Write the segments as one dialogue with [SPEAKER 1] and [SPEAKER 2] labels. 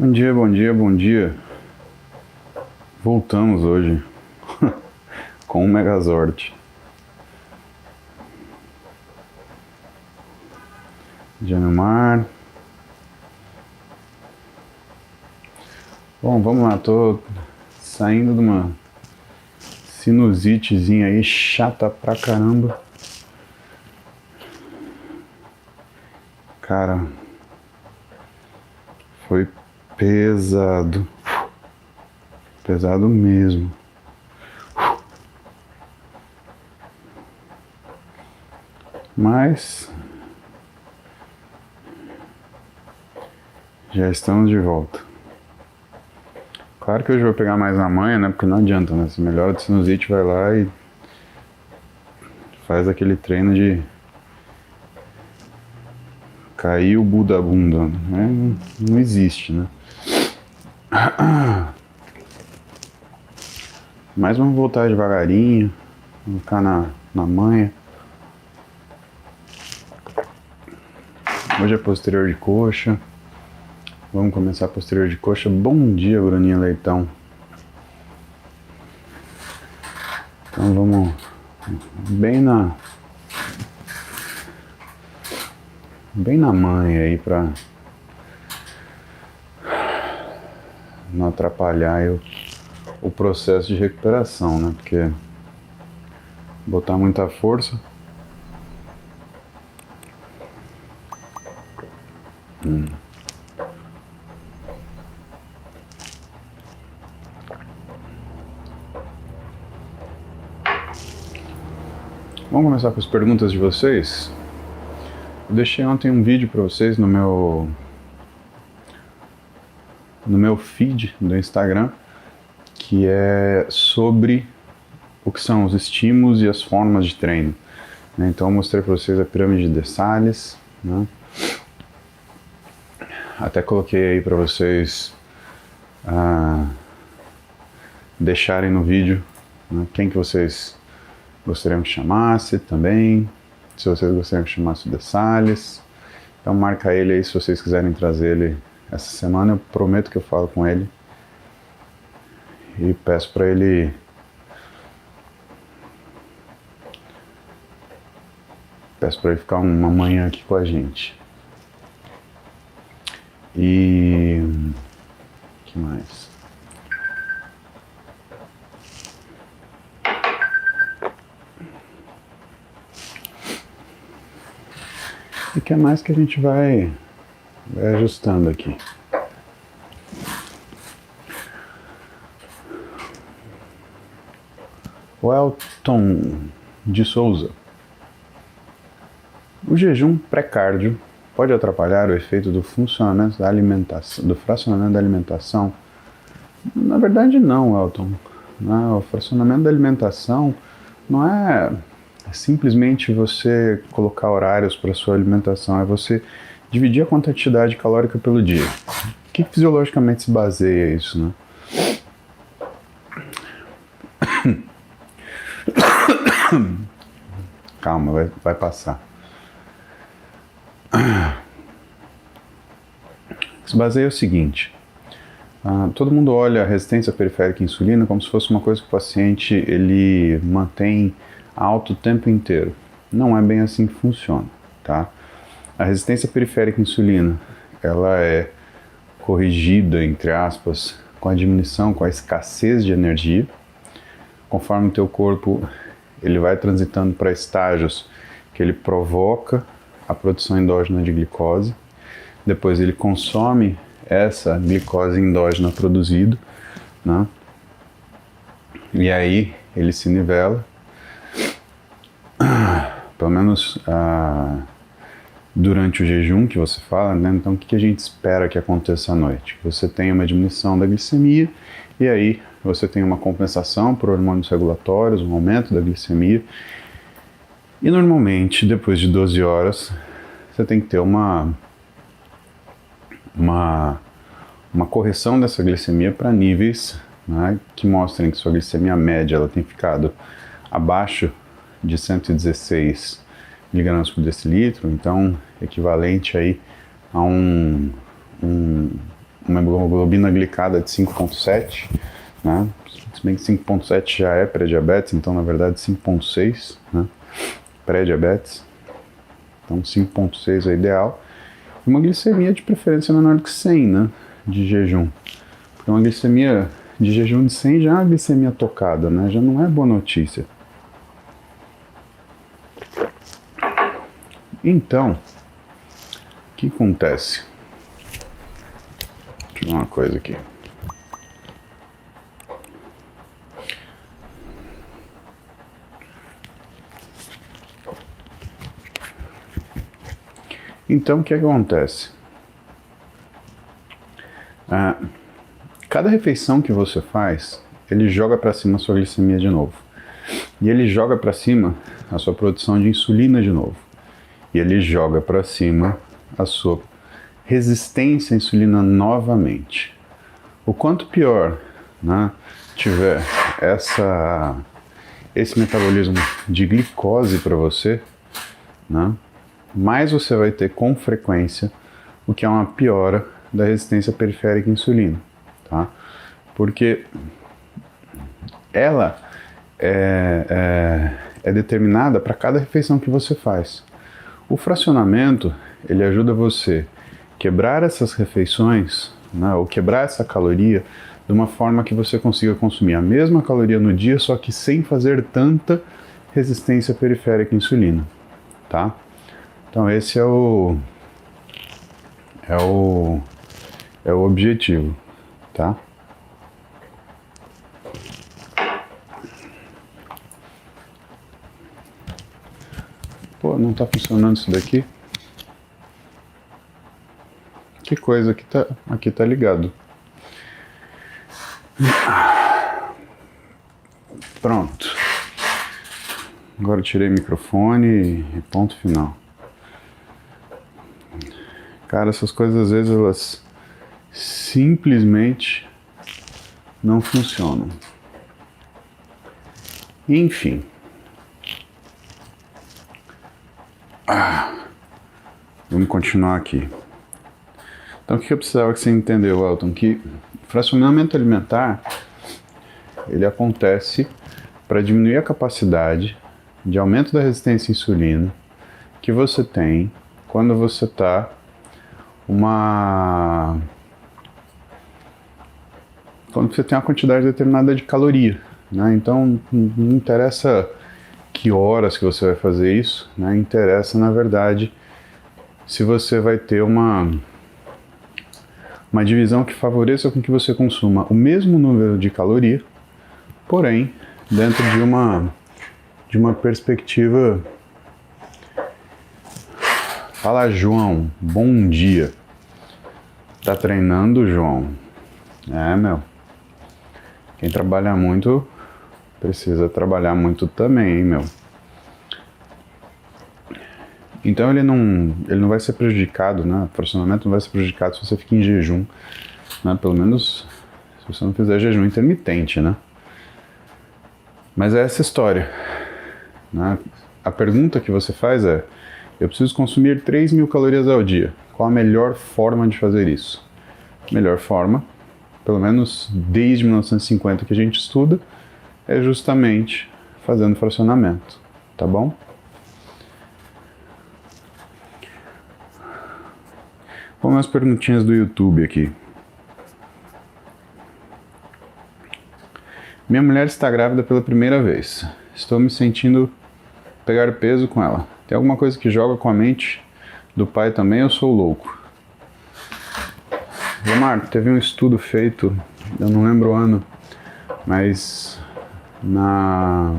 [SPEAKER 1] Bom dia, bom dia, bom dia. Voltamos hoje com o Megazord. Dia no mar. Bom, vamos lá, tô saindo de uma sinusitezinha aí chata pra caramba. Cara, foi pesado. Pesado mesmo. Mas já estamos de volta. Claro que hoje eu vou pegar mais na manha, né? Porque não adianta, né? Se melhora de sinusite, vai lá e faz aquele treino de cair o bu da bunda, né? Não existe, né? Mas vamos voltar devagarinho, vamos ficar na manha. Hoje é posterior de coxa. Vamos começar a posterior de coxa. Bom dia, Bruninha Leitão. Então vamos bem na manha aí pra não atrapalhar aí o processo de recuperação, né? Porque botar muita força Vamos começar com as perguntas de vocês. Eu deixei ontem um vídeo para vocês no meu feed do Instagram, que é sobre o que são os estímulos e as formas de treino. Então eu mostrei para vocês a pirâmide de Salles, né? Até coloquei aí para vocês deixarem no vídeo, né, quem que vocês gostariam que chamasse também, se vocês gostariam que chamasse o de Salles. Então marca ele aí se vocês quiserem trazer ele essa semana. Eu prometo que eu falo com ele e peço para ele ficar uma manhã aqui com a gente. E o que mais? E o que mais que a gente vai ajustando aqui? O Elton de Souza. O jejum pré-cardio pode atrapalhar o efeito do funcionamento da alimentação, do fracionamento da alimentação? Na verdade não, Elton. O fracionamento da alimentação não é simplesmente você colocar horários para sua alimentação, é você dividir a quantidade calórica pelo dia. O que fisiologicamente se baseia isso, né? Calma, vai passar. Se baseia o seguinte: todo mundo olha a resistência periférica à insulina como se fosse uma coisa que o paciente ele mantém alto o tempo inteiro. Não é bem assim que funciona, tá? A resistência periférica à insulina, ela é corrigida, entre aspas, com a diminuição, com a escassez de energia, conforme o teu corpo ele vai transitando para estágios que ele provoca a produção endógena de glicose, depois ele consome essa glicose endógena produzida, né? E aí ele se nivela, pelo menos durante o jejum que você fala, né? Então o que a gente espera que aconteça à noite? Você tem uma diminuição da glicemia e aí você tem uma compensação por hormônios regulatórios, um aumento da glicemia, e normalmente depois de 12 horas você tem que ter uma correção dessa glicemia para níveis, né, que mostrem que sua glicemia média ela tem ficado abaixo de 116 mg por decilitro, então equivalente aí a um uma hemoglobina glicada de 5,7, né? Se bem que 5,7 já é pré-diabetes, então na verdade 5,6, né? Pré-diabetes, então 5,6 é ideal. E uma glicemia de preferência menor do que 100, né? De jejum. Porque uma glicemia de jejum de 100 já é uma glicemia tocada, né? Já não é boa notícia. Então, o que acontece? Deixa eu ver uma coisa aqui. Então, o que acontece? Cada refeição que você faz, ele joga para cima a sua glicemia de novo. E ele joga para cima a sua produção de insulina de novo. E ele joga para cima a sua resistência à insulina novamente. O quanto pior, né, tiver esse metabolismo de glicose para você, né, mais você vai ter com frequência o que é uma piora da resistência periférica à insulina, tá? Porque ela é determinada para cada refeição que você faz. O fracionamento, ele ajuda você a quebrar essas refeições, né, ou quebrar essa caloria de uma forma que você consiga consumir a mesma caloria no dia, só que sem fazer tanta resistência periférica à insulina, tá? Então esse é o objetivo, tá? Pô, não tá funcionando isso daqui? Que coisa, aqui tá ligado. Pronto. Agora eu tirei o microfone e ponto final. Cara, essas coisas às vezes elas simplesmente não funcionam. Enfim. Vamos continuar aqui. Então o que eu precisava que você entendeu, Elton? Que o fracionamento alimentar, ele acontece para diminuir a capacidade de aumento da resistência à insulina que você tem quando você está quando você tem uma quantidade determinada de caloria, né? Então não interessa que horas que você vai fazer isso, né? Interessa, na verdade, se você vai ter uma divisão que favoreça com que você consuma o mesmo número de caloria, porém dentro de uma perspectiva. Fala, João, bom dia. Tá treinando, João? É, meu. Quem trabalha muito precisa trabalhar muito também, hein, meu. Então ele não vai ser prejudicado, né? O fracionamento não vai ser prejudicado se você fica em jejum, né? Pelo menos se você não fizer jejum intermitente, né? Mas é essa história, né? A pergunta que você faz é: eu preciso consumir 3.000 calorias ao dia. Qual a melhor forma de fazer isso? Melhor forma, pelo menos desde 1950 que a gente estuda, é justamente fazendo fracionamento, tá bom? Vamos às perguntinhas do YouTube aqui. Minha mulher está grávida pela primeira vez. Estou me sentindo pegar peso com ela. Tem alguma coisa que joga com a mente do pai também, eu sou louco? Marco, teve um estudo feito, eu não lembro o ano, mas na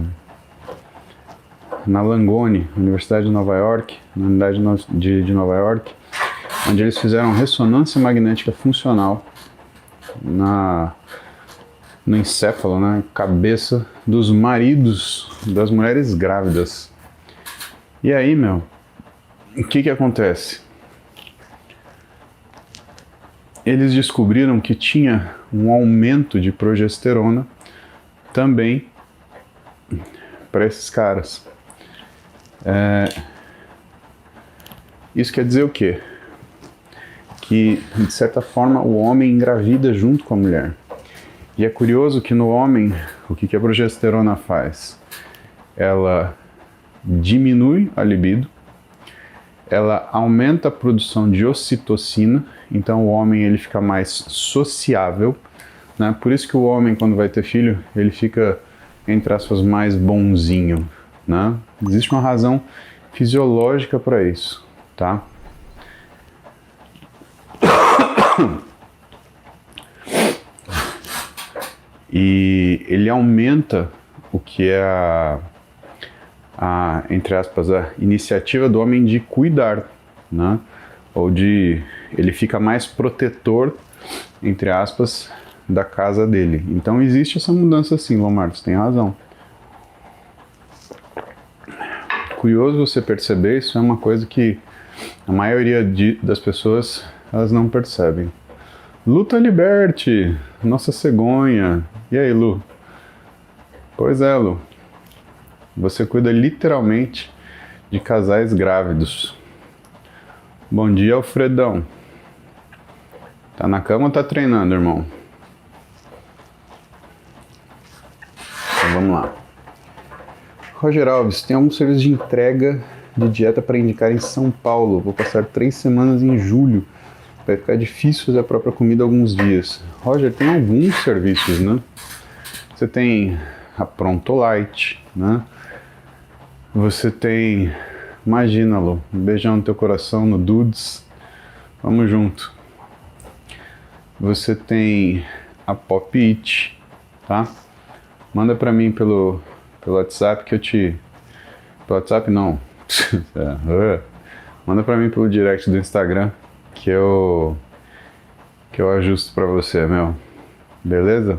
[SPEAKER 1] Langone, Universidade de Nova York, na unidade de Nova York, onde eles fizeram ressonância magnética funcional no encéfalo, na cabeça dos maridos das mulheres grávidas. E aí, meu, o que acontece? Eles descobriram que tinha um aumento de progesterona também para esses caras. Isso quer dizer o quê? que, de certa forma, o homem engravida junto com a mulher. E é curioso que no homem, o que a progesterona faz? Ela diminui a libido, ela aumenta a produção de ocitocina, então o homem ele fica mais sociável, né? Por isso que o homem, quando vai ter filho, ele fica, entre aspas, mais bonzinho, né? Existe uma razão fisiológica para isso, tá? E ele aumenta o que é entre aspas, a iniciativa do homem de cuidar, né? Ou ele fica mais protetor, entre aspas, da casa dele. Então existe essa mudança sim, Lomar, você tem razão. Curioso você perceber, isso é uma coisa que a maioria das pessoas, elas não percebem. Luta Liberte, nossa cegonha. E aí, Lu? Pois é, Lu. Você cuida literalmente de casais grávidos. Bom dia, Alfredão. Tá na cama ou tá treinando, irmão? Então vamos lá. Roger Alves, tem algum serviço de entrega de dieta para indicar em São Paulo? Vou passar 3 semanas em julho. Vai ficar difícil fazer a própria comida alguns dias. Roger, tem alguns serviços, né? Você tem a Pronto Light, né? Você tem, imagina, Lu, um beijão no teu coração, no Dudes, vamos junto. Você tem a Pop It, tá? Manda pra mim pelo WhatsApp que eu te... Pelo WhatsApp não. Manda pra mim pelo direct do Instagram que eu ajusto pra você, meu. Beleza?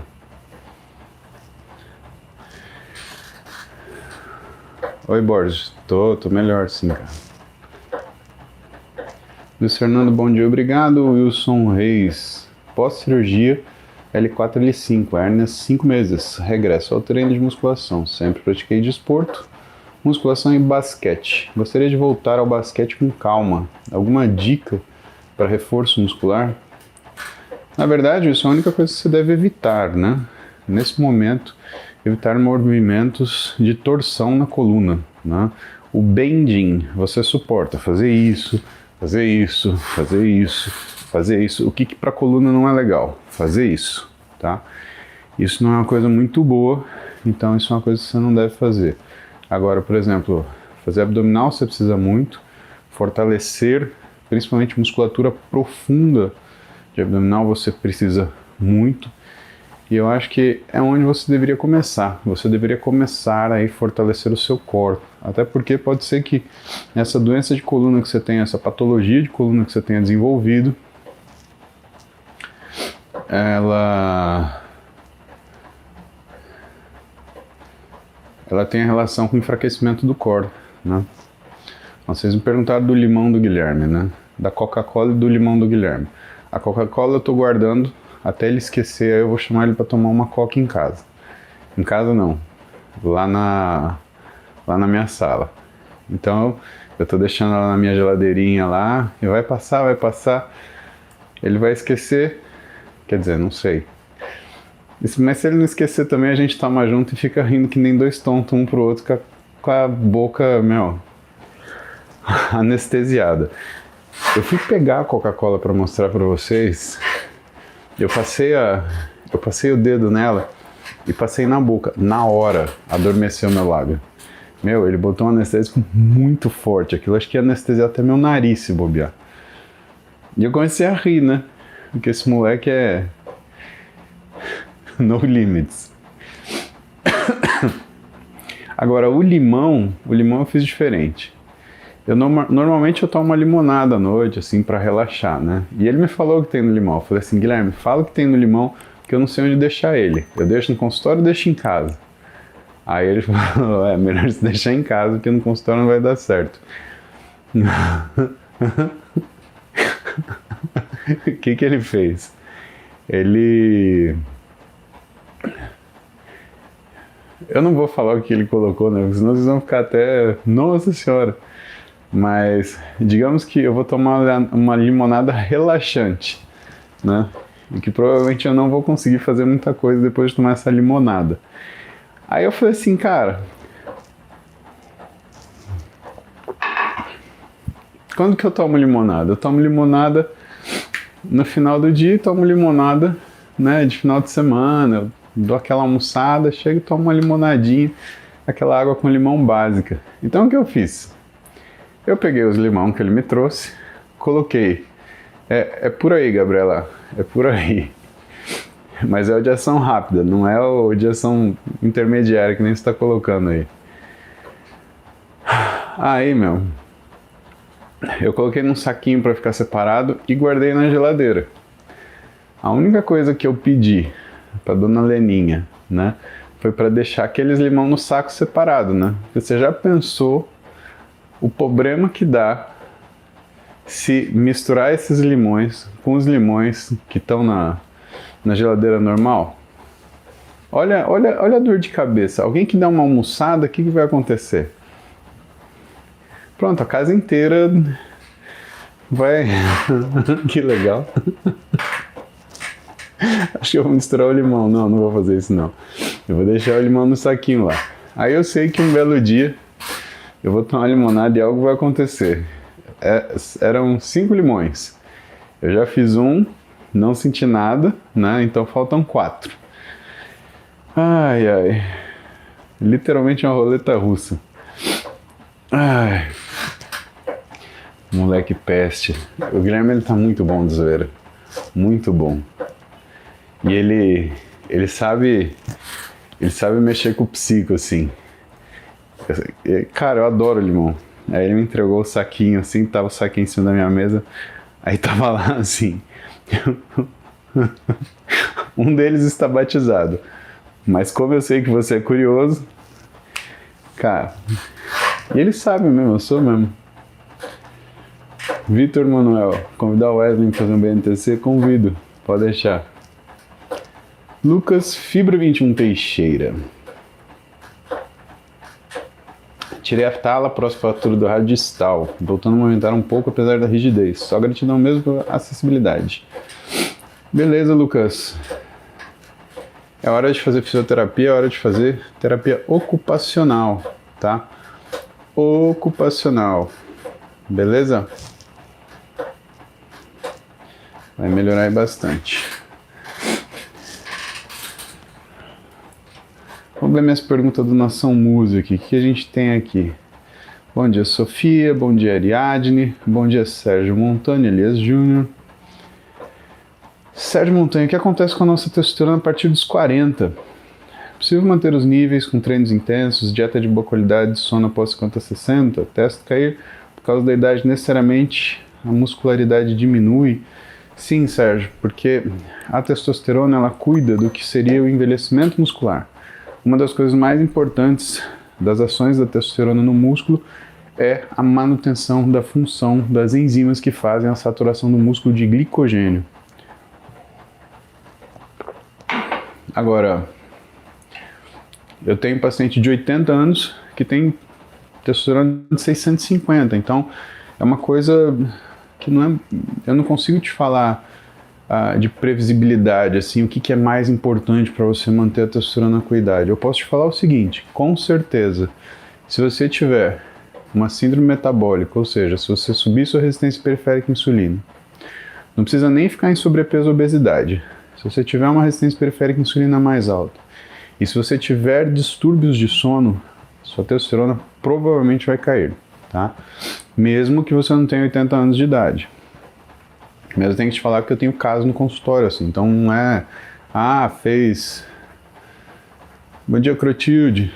[SPEAKER 1] Oi, Borges. Tô melhor sim, cara. Luiz Fernando, bom dia, obrigado. Wilson Reis. Pós-cirurgia, L4, L5, hérnia 5 meses. Regresso ao treino de musculação. Sempre pratiquei desporto, musculação e basquete. Gostaria de voltar ao basquete com calma. Alguma dica para reforço muscular? Na verdade, isso é a única coisa que você deve evitar, né? Nesse momento, evitar movimentos de torção na coluna, né? O bending, você suporta fazer isso, fazer isso, fazer isso, fazer isso. O que para a coluna não é legal? Fazer isso, tá? Isso não é uma coisa muito boa, então isso é uma coisa que você não deve fazer. Agora, por exemplo, fazer abdominal você precisa muito, fortalecer, principalmente musculatura profunda de abdominal você precisa muito. E eu acho que é onde você deveria começar. Você deveria começar a fortalecer o seu core. Até porque pode ser que essa doença de coluna que você tenha, essa patologia de coluna que você tenha desenvolvido, ela tem relação com o enfraquecimento do core, né? Vocês me perguntaram do limão do Guilherme, né? Da Coca-Cola e do limão do Guilherme. A Coca-Cola eu tô guardando até ele esquecer, aí eu vou chamar ele para tomar uma coca em casa. Em casa não, lá na minha sala. Então eu tô deixando ela na minha geladeirinha lá, e vai passar, ele vai esquecer, quer dizer, não sei. Mas se ele não esquecer também, a gente toma junto e fica rindo que nem dois tontos um pro outro com a boca, anestesiada. Eu fui pegar a Coca-Cola para mostrar para vocês. Eu passei o dedo nela e passei na boca. Na hora, adormeceu meu lábio. Ele botou um anestésico muito forte. Aquilo acho que ia anestesiar até meu nariz se bobear. E eu comecei a rir, né? Porque esse moleque é... no limits. Agora, o limão eu fiz diferente. Normalmente eu tomo uma limonada à noite, assim, pra relaxar, né? E ele me falou o que tem no limão. Eu falei assim, Guilherme, fala o que tem no limão, que eu não sei onde deixar ele. Eu deixo no consultório ou deixo em casa? Aí ele falou, melhor você deixar em casa, porque no consultório não vai dar certo. O que ele fez? Eu não vou falar o que ele colocou, né? Senão vocês vão ficar até... Nossa Senhora! Mas digamos que eu vou tomar uma limonada relaxante, né? E que provavelmente eu não vou conseguir fazer muita coisa depois de tomar essa limonada. Aí eu falei assim, cara, quando que eu tomo limonada? Eu tomo limonada no final do dia e tomo limonada, né, de final de semana. Eu dou aquela almoçada, chego e tomo uma limonadinha, aquela água com limão básica. Então o que eu fiz? Eu peguei os limão que ele me trouxe, coloquei. É por aí, Gabriela, é por aí. Mas é o de ação rápida, não é o de ação intermediária que nem você está colocando aí. Aí, meu, eu coloquei num saquinho para ficar separado e guardei na geladeira. A única coisa que eu pedi para dona Leninha, né, foi para deixar aqueles limão no saco separado, né? Você já pensou o problema que dá se misturar esses limões com os limões que estão na geladeira normal? Olha a dor de cabeça. Alguém que dá uma almoçada, o que vai acontecer? Pronto, a casa inteira vai... Que legal. Acho que eu vou misturar o limão. Não vou fazer isso não. Eu vou deixar o limão no saquinho lá. Aí eu sei que um belo dia eu vou tomar limonada e algo vai acontecer. Eram 5 limões. Eu já fiz um, não senti nada, né? Então faltam 4. Ai, ai. Literalmente uma roleta russa. Ai. Moleque peste. O Guilherme, ele tá muito bom de zoeira. Muito bom. E ele sabe mexer com o psico, assim. Cara, eu adoro limão. Aí ele me entregou o saquinho, assim, tava o saquinho em cima da minha mesa. Aí tava lá, assim. Um deles está batizado. Mas como eu sei que você é curioso, cara... E ele sabe mesmo, eu sou mesmo. Vitor Manuel, convidar o Wesley para fazer um BNTC? Convido, pode deixar. Lucas Fibra 21 Teixeira. Tirei a tala próxima do rádio distal, voltando a aumentar um pouco apesar da rigidez. Só gratidão mesmo pela acessibilidade. Beleza, Lucas. É hora de fazer fisioterapia, é hora de fazer terapia ocupacional, tá? Ocupacional. Beleza? Vai melhorar aí bastante. Vamos ver minhas perguntas do Nação Music. O que a gente tem aqui? Bom dia, Sofia. Bom dia, Ariadne. Bom dia, Sérgio Montanha, Elias Júnior. Sérgio Montanha, o que acontece com a nossa testosterona a partir dos 40? É possível manter os níveis com treinos intensos, dieta de boa qualidade, sono após 50 a 60? Testa cair por causa da idade, necessariamente a muscularidade diminui? Sim, Sérgio, porque a testosterona ela cuida do que seria o envelhecimento muscular. Uma das coisas mais importantes das ações da testosterona no músculo é a manutenção da função das enzimas que fazem a saturação do músculo de glicogênio. Agora, eu tenho um paciente de 80 anos que tem testosterona de 650, então é uma coisa que não é, eu não consigo te falar de previsibilidade, assim, o que é mais importante para você manter a testosterona com a idade. Eu posso te falar o seguinte, com certeza, se você tiver uma síndrome metabólica, ou seja, se você subir sua resistência periférica à insulina, não precisa nem ficar em sobrepeso ou obesidade. Se você tiver uma resistência periférica à insulina mais alta, e se você tiver distúrbios de sono, sua testosterona provavelmente vai cair, tá? Mesmo que você não tenha 80 anos de idade. Mas eu tenho que te falar que eu tenho caso no consultório, assim, então não é... fez... Bom dia, Crotilde.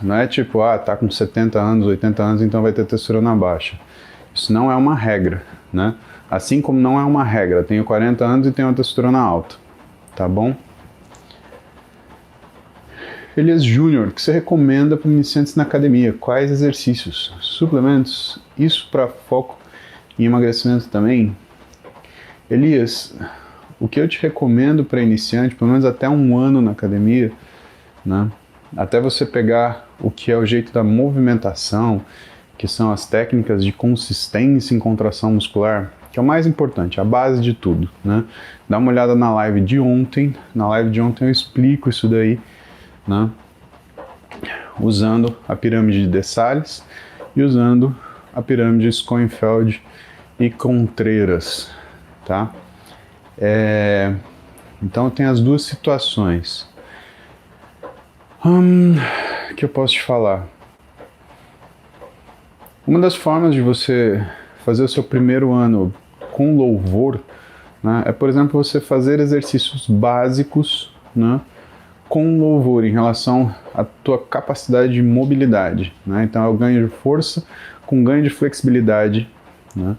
[SPEAKER 1] Não é tipo, tá com 70 anos, 80 anos, então vai ter testosterona baixa. Isso não é uma regra, né? Assim como não é uma regra, tenho 40 anos e tenho uma testosterona alta, tá bom? Elias Júnior, o que você recomenda para iniciantes na academia? Quais exercícios? Suplementos? Isso para foco em emagrecimento também? Elias, o que eu te recomendo para iniciante, pelo menos até 1 ano na academia, né? Até você pegar o que é o jeito da movimentação que são as técnicas de consistência em contração muscular, que é o mais importante, a base de tudo, né? Dá uma olhada na live de ontem. Na live de ontem eu explico isso daí, né? Usando a pirâmide de Dessalles e usando a pirâmide de Schoenfeld e Contreras, tá? Então tem as duas situações. Que eu posso te falar? Uma das formas de você fazer o seu primeiro ano com louvor, né, é, por exemplo, você fazer exercícios básicos, né, com louvor em relação à tua capacidade de mobilidade, né? Então é o ganho de força com ganho de flexibilidade, né?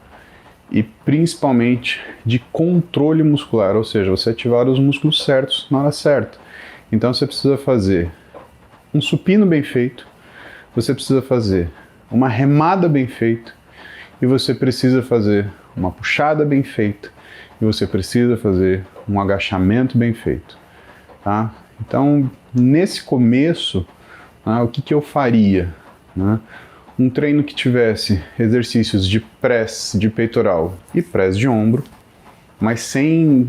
[SPEAKER 1] E principalmente de controle muscular, ou seja, você ativar os músculos certos na hora certa. Então você precisa fazer um supino bem feito, você precisa fazer uma remada bem feita, e você precisa fazer uma puxada bem feita, e você precisa fazer um agachamento bem feito, tá? Então, nesse começo, o que eu faria, né? Um treino que tivesse exercícios de press de peitoral e press de ombro, mas sem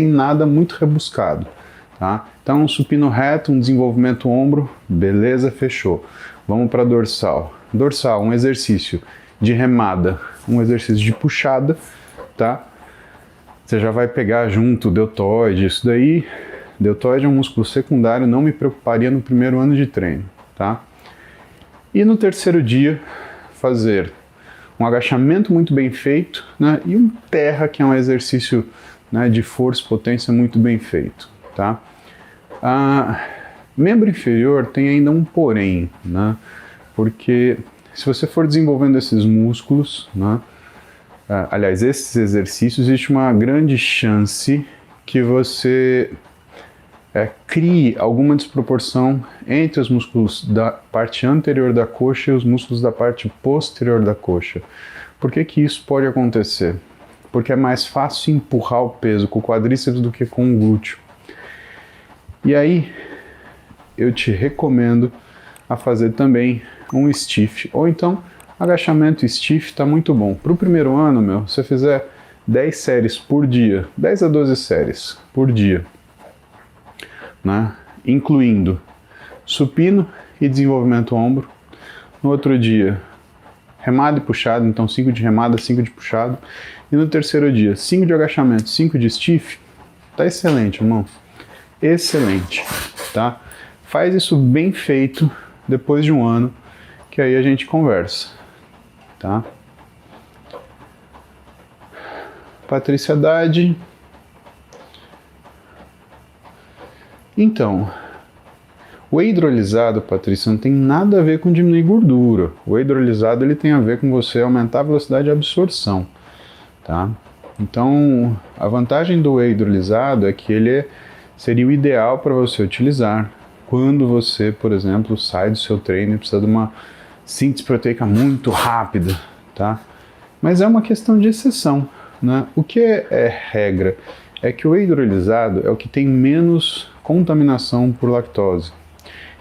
[SPEAKER 1] nada muito rebuscado, tá? Então, um supino reto, um desenvolvimento ombro, beleza, fechou. Vamos para dorsal. Dorsal, um exercício de remada, um exercício de puxada, tá? Você já vai pegar junto o deltoide, isso daí. Deltoide é um músculo secundário, não me preocuparia no primeiro ano de treino, tá? E no terceiro dia, fazer um agachamento muito bem feito, né? E um terra, que é um exercício, né, de força e potência muito bem feito, tá? Membro inferior tem ainda um porém, né? Porque se você for desenvolvendo esses músculos, né? Aliás, esses exercícios, existe uma grande chance que você crie alguma desproporção entre os músculos da parte anterior da coxa e os músculos da parte posterior da coxa. Por que que isso pode acontecer? Porque é mais fácil empurrar o peso com o quadríceps do que com o glúteo. E aí, eu te recomendo a fazer também um stiff, ou então agachamento stiff está muito bom. Para o primeiro ano, se você fizer 10 séries por dia, 10 a 12 séries por dia, né? Incluindo supino e desenvolvimento ombro. No outro dia, remada e puxada, então 5 de remada, 5 de puxado. E no terceiro dia, 5 de agachamento, 5 de stiff. Tá excelente, irmão. Excelente, tá? Faz isso bem feito depois de um ano, que aí a gente conversa, tá? Patrícia Haddad. Então, o whey hidrolisado, Patrícia, não tem nada a ver com diminuir gordura. O whey hidrolisado ele tem a ver com você aumentar a velocidade de absorção, tá? Então, a vantagem do whey hidrolisado é que ele seria o ideal para você utilizar quando você, por exemplo, sai do seu treino e precisa de uma síntese proteica muito rápida, tá? Mas é uma questão de exceção, né? O que é regra é que o whey hidrolisado é o que tem menos contaminação por lactose.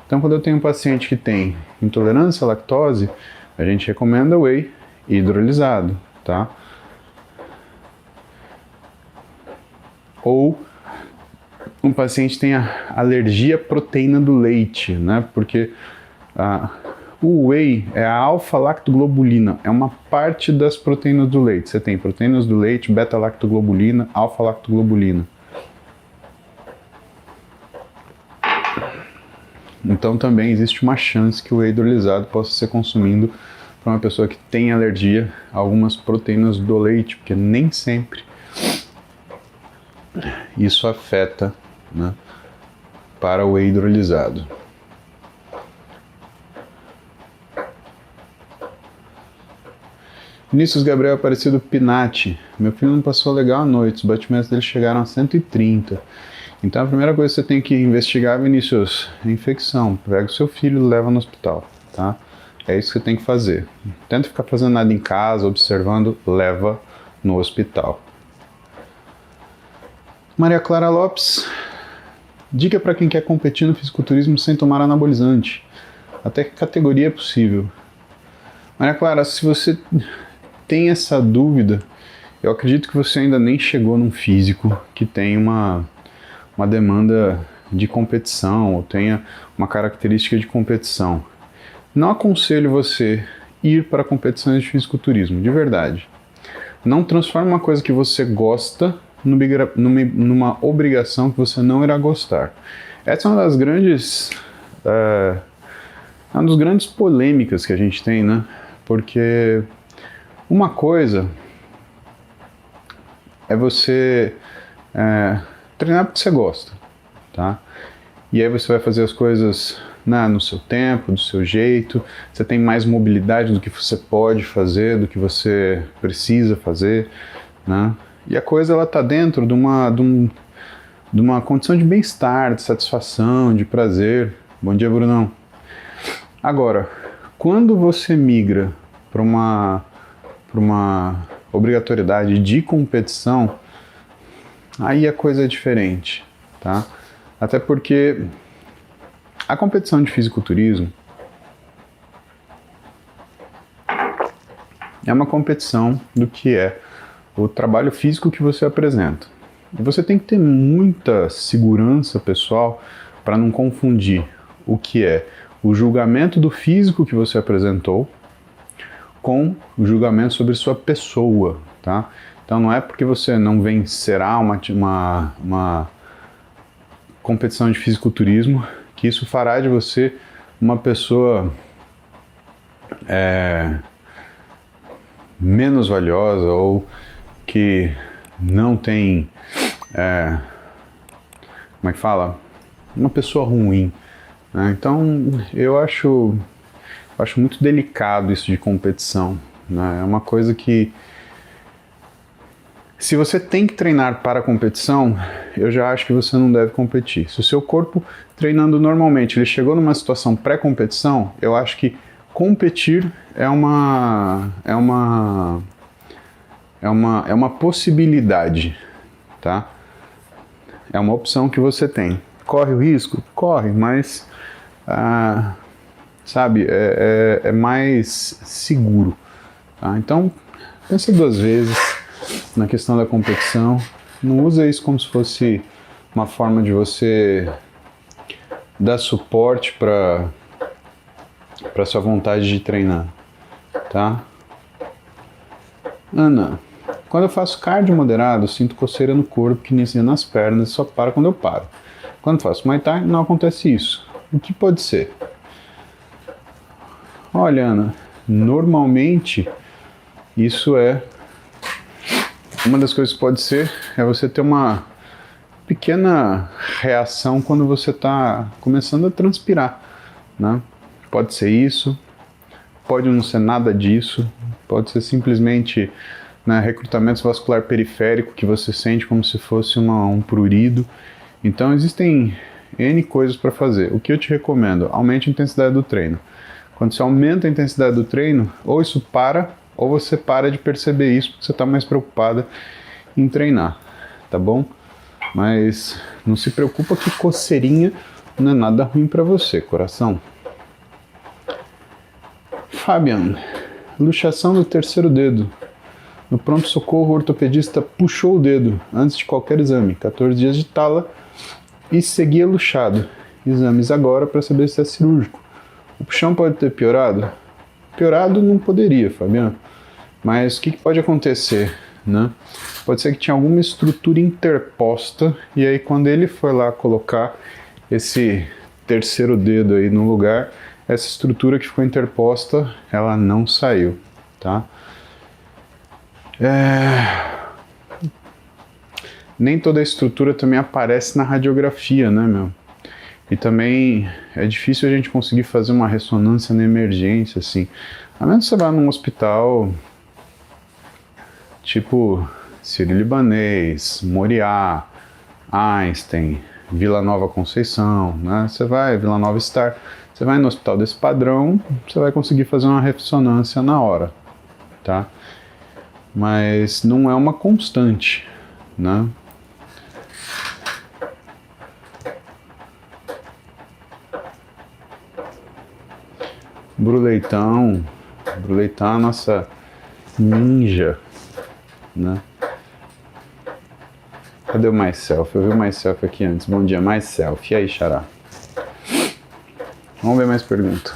[SPEAKER 1] Então, quando eu tenho um paciente que tem intolerância à lactose, a gente recomenda o whey hidrolisado, tá? Ou um paciente tem alergia à proteína do leite, né? Porque o whey é a alfa-lactoglobulina, é uma parte das proteínas do leite. Você tem proteínas do leite, beta-lactoglobulina, alfa-lactoglobulina. Então também existe uma chance que o whey hidrolisado possa ser consumido para uma pessoa que tem alergia a algumas proteínas do leite, porque nem sempre isso afeta, né, para o whey hidrolisado. Vinícius Gabriel Aparecido Pinati. Meu filho não passou legal à noite, os batimentos dele chegaram a 130. Então a primeira coisa que você tem que investigar, Vinícius, é infecção. Pega o seu filho e leva no hospital, tá? É isso que você tem que fazer. Não tenta ficar fazendo nada em casa, observando, leva no hospital. Maria Clara Lopes. Dica para quem quer competir no fisiculturismo sem tomar anabolizante. Até que categoria é possível? Maria Clara, se você tem essa dúvida, eu acredito que você ainda nem chegou num físico que tem uma demanda de competição ou tenha uma característica de competição. Não aconselho você ir para competições de fisiculturismo, de verdade. Não transforme uma coisa que você gosta numa obrigação que você não irá gostar. Essa é uma das grandes polêmicas que a gente tem, né? Porque uma coisa é você treinar porque você gosta, tá? E aí você vai fazer as coisas no seu tempo, do seu jeito, você tem mais mobilidade do que você pode fazer, do que você precisa fazer, né? E a coisa ela tá dentro de uma condição de bem-estar, de satisfação, de prazer. Bom dia, Brunão. Agora, quando você migra para uma obrigatoriedade de competição, aí a coisa é diferente, tá? Até porque a competição de fisiculturismo é uma competição do que é o trabalho físico que você apresenta. E você tem que ter muita segurança pessoal para não confundir o que é o julgamento do físico que você apresentou com o julgamento sobre sua pessoa, tá? Então não é porque você não vencerá uma competição de fisiculturismo que isso fará de você uma pessoa menos valiosa ou que não tem, como é que fala? Uma pessoa ruim, né? Então eu acho muito delicado isso de competição, né? É uma coisa que, se você tem que treinar para a competição, eu já acho que você não deve competir. Se o seu corpo, treinando normalmente, ele chegou numa situação pré-competição, eu acho que competir é uma possibilidade, tá? É uma opção que você tem. Corre o risco? Corre, mas sabe, é mais seguro, tá? Então, pensa duas vezes na questão da competição. Não usa isso como se fosse uma forma de você dar suporte para sua vontade de treinar, tá? Ana, quando eu faço cardio moderado, sinto coceira no corpo que inicia nas pernas e só para quando eu paro. Quando faço Muay Thai, não acontece isso. O que pode ser? Olha, Ana, normalmente isso é uma das coisas que pode ser é você ter uma pequena reação quando você está começando a transpirar, né? Pode ser isso, pode não ser nada disso, pode ser simplesmente recrutamento vascular periférico que você sente como se fosse um prurido. Então existem N coisas para fazer. O que eu te recomendo? Aumente a intensidade do treino. Quando você aumenta a intensidade do treino, ou isso para, ou você para de perceber isso porque você está mais preocupada em treinar, tá bom? Mas não se preocupa que coceirinha não é nada ruim para você, coração. Fabian, luxação do terceiro dedo. No pronto-socorro, o ortopedista puxou o dedo antes de qualquer exame. 14 dias de tala e seguia luxado. Exames agora para saber se é cirúrgico. O puxão pode ter piorado? Piorado não poderia, Fabiano. Mas o que pode acontecer, né? Pode ser que tinha alguma estrutura interposta e aí quando ele foi lá colocar esse terceiro dedo aí no lugar, essa estrutura que ficou interposta, ela não saiu, tá? Nem toda a estrutura também aparece na radiografia, né, meu? E também é difícil a gente conseguir fazer uma ressonância na emergência, assim. A menos que você vá num hospital tipo Sírio-Libanês, Moriá, Einstein, Vila Nova Conceição, né? Você vai, Vila Nova Star, você vai no hospital desse padrão, você vai conseguir fazer uma ressonância na hora, tá? Mas não é uma constante, né? Bruleitão, Aproveitar a nossa ninja, né? Cadê o Myself? Eu vi o Myself aqui antes. Bom dia, Myself. E aí, Xará? Vamos ver mais perguntas.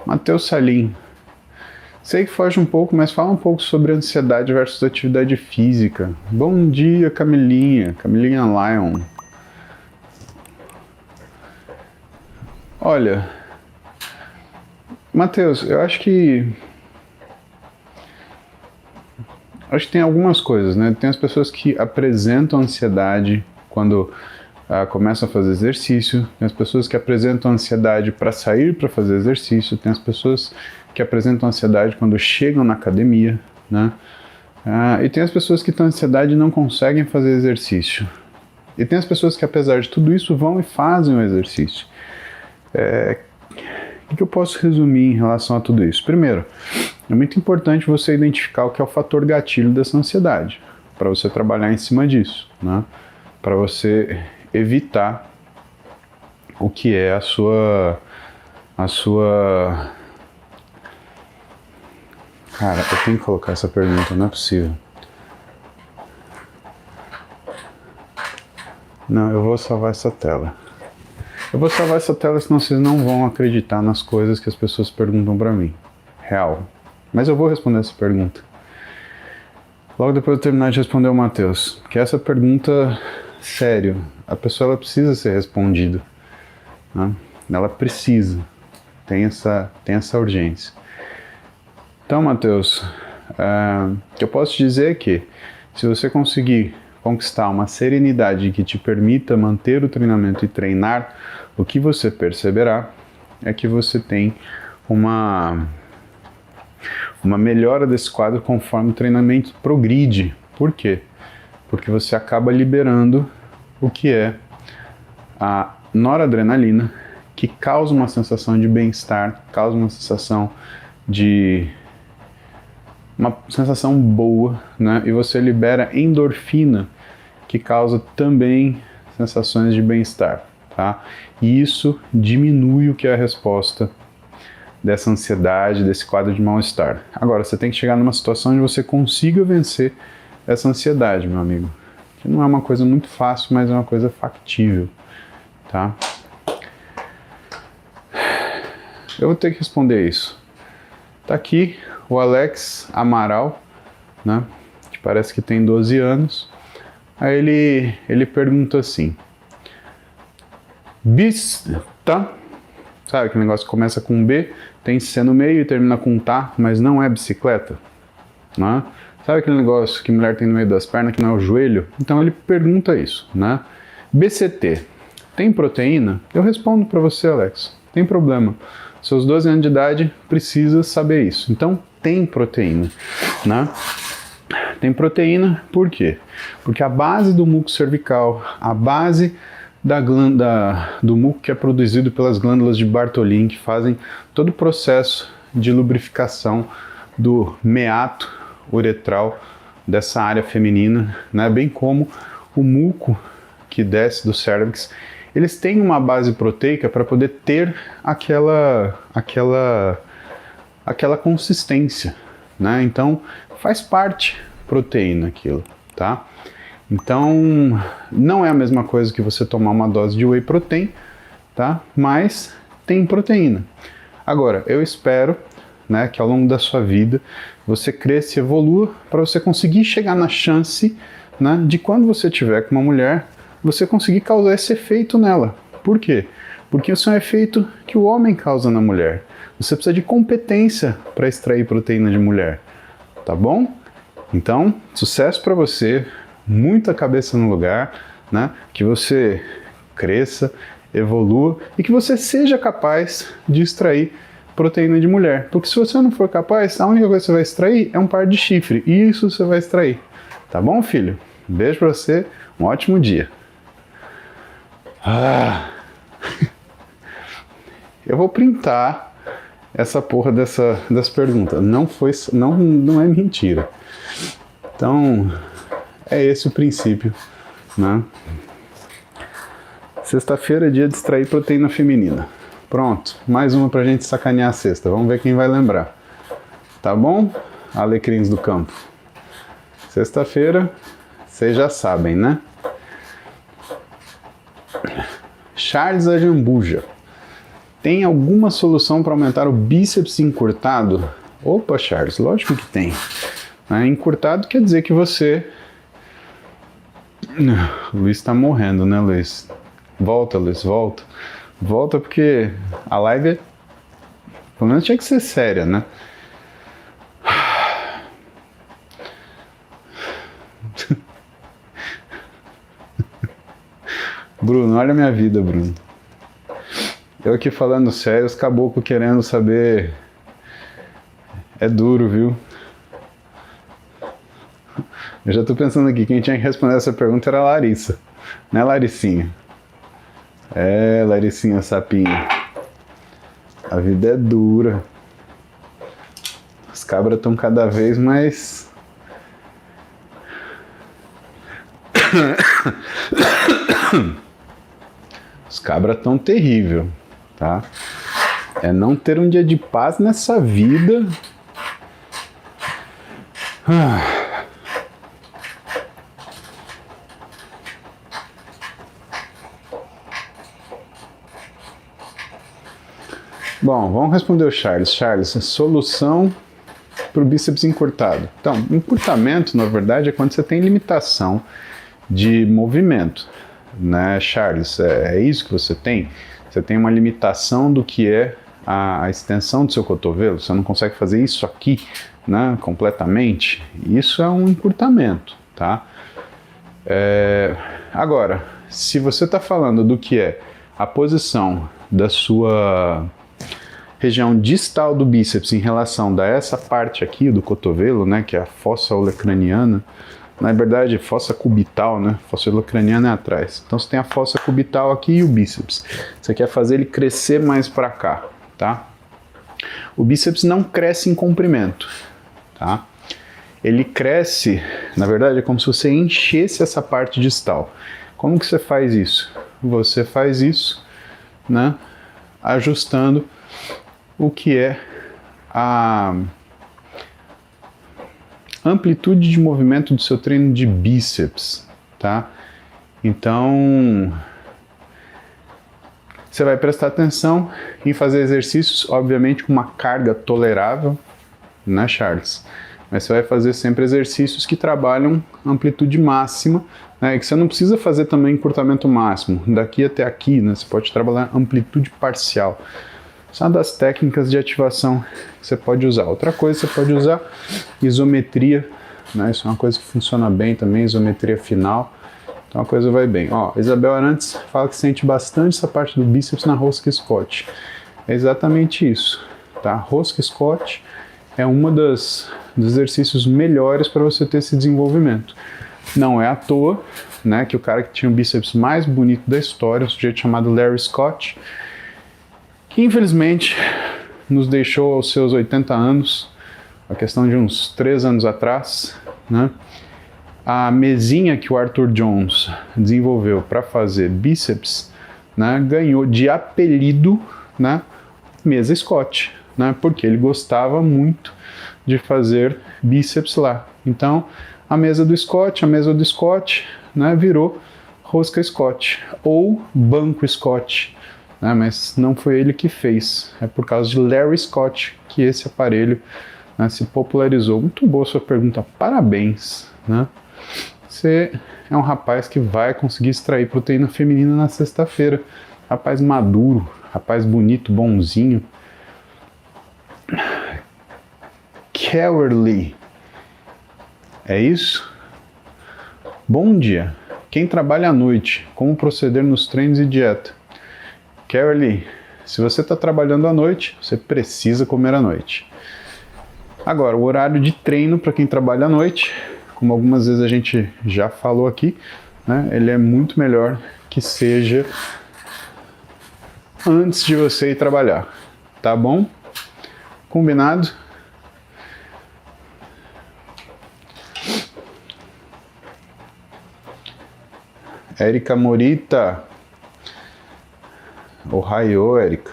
[SPEAKER 1] Matheus Salim. Sei que foge um pouco, mas fala um pouco sobre ansiedade versus atividade física. Bom dia, Camilinha. Camilinha Lion. Olha, Matheus, eu acho que tem algumas coisas, né? Tem as pessoas que apresentam ansiedade quando começam a fazer exercício, tem as pessoas que apresentam ansiedade para sair para fazer exercício, tem as pessoas que apresentam ansiedade quando chegam na academia, né? E tem as pessoas que têm ansiedade e não conseguem fazer exercício. E tem as pessoas que, apesar de tudo isso, vão e fazem o exercício. O que eu posso resumir em relação a tudo isso? Primeiro, é muito importante você identificar o que é o fator gatilho dessa ansiedade, para você trabalhar em cima disso, né? Para você evitar o que é a sua... Cara, eu tenho que colocar essa pergunta, não é possível. Não, eu vou salvar essa tela. Eu vou salvar essa tela, senão vocês não vão acreditar nas coisas que as pessoas perguntam pra mim. Real. Mas eu vou responder essa pergunta. Logo depois de eu terminar de responder ao Matheus. Que essa pergunta, sério, a pessoa ela precisa ser respondida, né? Ela precisa. Tem essa urgência. Então, Matheus, o que eu posso te dizer é que se você conseguir conquistar uma serenidade que te permita manter o treinamento e treinar, o que você perceberá é que você tem uma melhora desse quadro conforme o treinamento progride. Por quê? Porque você acaba liberando o que é a noradrenalina, que causa uma sensação de bem-estar, causa uma sensação boa, né? E você libera endorfina, que causa também sensações de bem-estar, tá? E isso diminui o que é a resposta dessa ansiedade, desse quadro de mal-estar. Agora, você tem que chegar numa situação onde você consiga vencer essa ansiedade, meu amigo. Que não é uma coisa muito fácil, mas é uma coisa factível, tá? Eu vou ter que responder isso. Tá aqui o Alex Amaral, né? Que parece que tem 12 anos. Aí ele pergunta assim: tá? Sabe aquele negócio que começa com B, tem C no meio e termina com tá, mas não é bicicleta, né? Sabe aquele negócio que mulher tem no meio das pernas que não é o joelho? Então ele pergunta isso, né? BCT, tem proteína? Eu respondo para você, Alex, tem problema. Seus 12 anos de idade precisa saber isso. Então tem proteína, né? Tem proteína, por quê? Porque a base do muco cervical, a base do muco que é produzido pelas glândulas de Bartholin, que fazem todo o processo de lubrificação do meato uretral dessa área feminina, né? Bem como o muco que desce do cérvix, eles têm uma base proteica para poder ter aquela consistência, né? Então faz parte proteína aquilo, tá? Então não é a mesma coisa que você tomar uma dose de whey protein, tá? Mas tem proteína. Agora, eu espero, né, que ao longo da sua vida você cresça e evolua para você conseguir chegar na chance, né, de quando você tiver com uma mulher, você conseguir causar esse efeito nela. Por quê? Porque isso é um efeito que o homem causa na mulher. Você precisa de competência para extrair proteína de mulher, tá bom? Então, sucesso para você, muita cabeça no lugar, né? Que você cresça, evolua e que você seja capaz de extrair proteína de mulher. Porque se você não for capaz, a única coisa que você vai extrair é um par de chifre. E isso você vai extrair. Tá bom, filho? Um beijo pra você, um ótimo dia. Eu vou printar essa porra dessa pergunta. Não é mentira. Então, é esse o princípio, né? Sexta-feira é dia de extrair proteína feminina. Pronto, mais uma pra gente sacanear a sexta. Vamos ver quem vai lembrar. Tá bom? Alecrins do campo. Sexta-feira, vocês já sabem, né? Charles Ajambuja. Tem alguma solução para aumentar o bíceps encurtado? Opa, Charles, lógico que tem. Encurtado quer dizer que você... O Luiz tá morrendo, né, Luiz? Volta, Luiz, volta. Volta porque a live, pelo menos tinha que ser séria, né? Bruno, olha a minha vida, Bruno. Eu aqui falando sério, os caboclos querendo saber. É duro, viu? Eu já tô pensando aqui, quem tinha que responder essa pergunta era a Larissa. Né, Laricinha? É, Laricinha, sapinha. A vida é dura. Os cabras estão cada vez mais... Os cabras tão terrível, tá? É não ter um dia de paz nessa vida. Bom, vamos responder o Charles. Charles, solução para o bíceps encurtado. Então, encurtamento, na verdade, é quando você tem limitação de movimento, né, Charles? É isso que você tem? Você tem uma limitação do que é a extensão do seu cotovelo, você não consegue fazer isso aqui, né, completamente. Isso é um encurtamento, tá? Agora, se você está falando do que é a posição da sua região distal do bíceps em relação a essa parte aqui do cotovelo, né, que é a fossa olecraniana, na verdade, fossa cubital, né? Fossa olecraniana é atrás. Então você tem a fossa cubital aqui e o bíceps. Você quer fazer ele crescer mais para cá, tá? O bíceps não cresce em comprimento, tá? Ele cresce, na verdade, é como se você enchesse essa parte distal. Como que você faz isso? Você faz isso, né? Ajustando o que é a amplitude de movimento do seu treino de bíceps, tá? Então, você vai prestar atenção em fazer exercícios, obviamente, com uma carga tolerável, né, Charles? Mas você vai fazer sempre exercícios que trabalham amplitude máxima, né? E que você não precisa fazer também encurtamento máximo, daqui até aqui, né? Você pode trabalhar amplitude parcial. Isso é uma das técnicas de ativação que você pode usar. Outra coisa, você pode usar isometria, né? Isso é uma coisa que funciona bem também, isometria final. Então a coisa vai bem. Ó, Isabel Arantes fala que sente bastante essa parte do bíceps na rosca Scott. É exatamente isso, tá? Rosca Scott é uma dos exercícios melhores para você ter esse desenvolvimento. Não é à toa, né, que o cara que tinha o bíceps mais bonito da história, um sujeito chamado Larry Scott, que infelizmente nos deixou aos seus 80 anos, a questão de uns 3 anos atrás, né? A mesinha que o Arthur Jones desenvolveu para fazer bíceps, né, ganhou de apelido, né, mesa Scott, né, porque ele gostava muito de fazer bíceps lá. Então, a mesa do Scott, né, virou rosca Scott ou banco Scott. Mas não foi ele que fez, é por causa de Larry Scott que esse aparelho, né, se popularizou. Muito boa sua pergunta, parabéns, né? Você é um rapaz que vai conseguir extrair proteína feminina na sexta-feira, rapaz maduro, rapaz bonito, bonzinho. Cowerly, é isso? Bom dia, quem trabalha à noite, como proceder nos treinos e dieta? Cowerly, se você está trabalhando à noite, você precisa comer à noite. Agora, o horário de treino para quem trabalha à noite, como algumas vezes a gente já falou aqui, né, ele é muito melhor que seja antes de você ir trabalhar, tá bom? Combinado? Érica Morita, Ohio, Érica.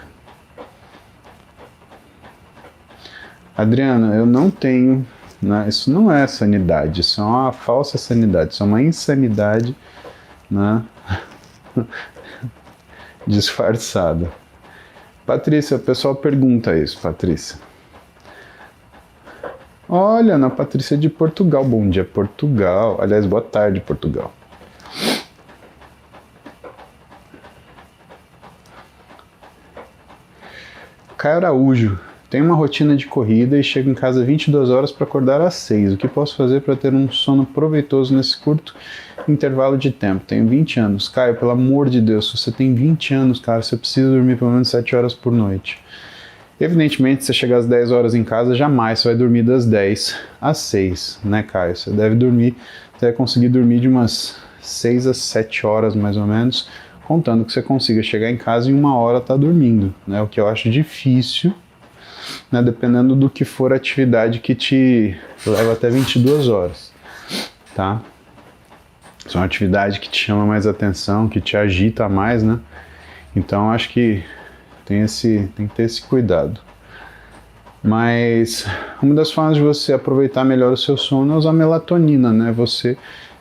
[SPEAKER 1] Adriana, eu não tenho, né, isso não é sanidade, isso é uma falsa sanidade, isso é uma insanidade, né, disfarçada. Patrícia, o pessoal pergunta isso, Patrícia. Olha, Ana Patrícia de Portugal, bom dia Portugal, aliás, boa tarde Portugal. Caio Araújo, tenho uma rotina de corrida e chego em casa 22 horas para acordar às 6. O que posso fazer para ter um sono proveitoso nesse curto intervalo de tempo? Tenho 20 anos. Caio, pelo amor de Deus, se você tem 20 anos, cara, você precisa dormir pelo menos 7 horas por noite. Evidentemente, se você chegar às 10 horas em casa, jamais você vai dormir das 10 às 6, né, Caio? Você deve dormir, você vai conseguir dormir de umas 6 a 7 horas, mais ou menos, contando que você consiga chegar em casa e em 1 hora tá dormindo, né? O que eu acho difícil, né, dependendo do que for a atividade que te leva até 22 horas, tá? Se é uma atividade que te chama mais atenção, que te agita mais, né? Então, acho que tem que ter esse cuidado. Mas uma das formas de você aproveitar melhor o seu sono é usar melatonina, né?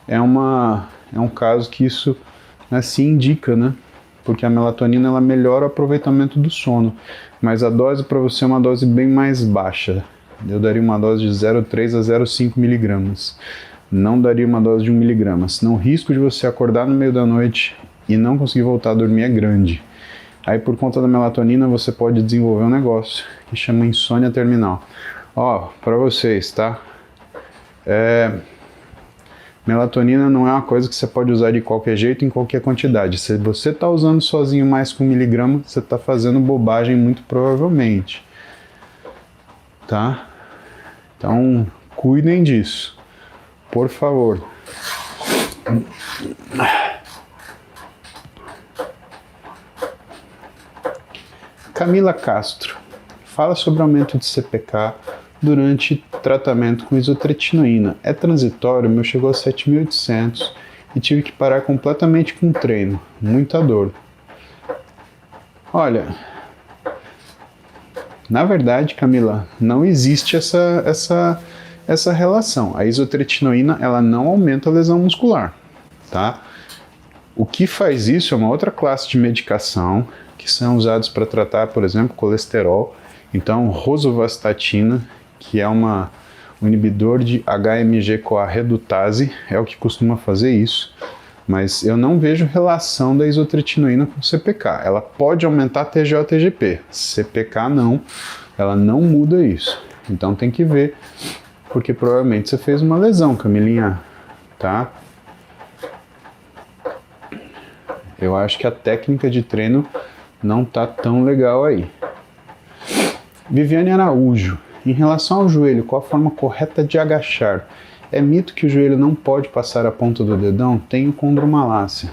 [SPEAKER 1] É um caso que isso, né, se indica, né? Porque a melatonina ela melhora o aproveitamento do sono, mas a dose para você é uma dose bem mais baixa. Eu daria uma dose de 0,3 a 0,5 miligramas. Não daria uma dose de 1 miligrama, senão o risco de você acordar no meio da noite e não conseguir voltar a dormir é grande. Aí por conta da melatonina você pode desenvolver um negócio que chama insônia terminal. Ó, para vocês, tá? Melatonina não é uma coisa que você pode usar de qualquer jeito, em qualquer quantidade. Se você está usando sozinho mais que 1 miligrama, você está fazendo bobagem muito provavelmente. Tá? Então, cuidem disso. Por favor. Camila Castro. Fala sobre aumento de CPK durante tratamento com isotretinoína. É transitório, meu chegou a 7.800 e tive que parar completamente com o treino. Muita dor. Olha, na verdade, Camila, não existe essa relação. A isotretinoína, ela não aumenta a lesão muscular, tá? O que faz isso é uma outra classe de medicação que são usados para tratar, por exemplo, colesterol. Então, rosuvastatina, que é um inibidor de HMG-CoA redutase, é o que costuma fazer isso. Mas eu não vejo relação da isotretinoína com CPK. Ela pode aumentar TGO-TGP. CPK não, ela não muda isso. Então tem que ver, porque provavelmente você fez uma lesão, Camilinha, tá? Eu acho que a técnica de treino não tá tão legal aí. Viviane Araújo. Em relação ao joelho, qual a forma correta de agachar? É mito que o joelho não pode passar a ponta do dedão? Tenho condromalácia.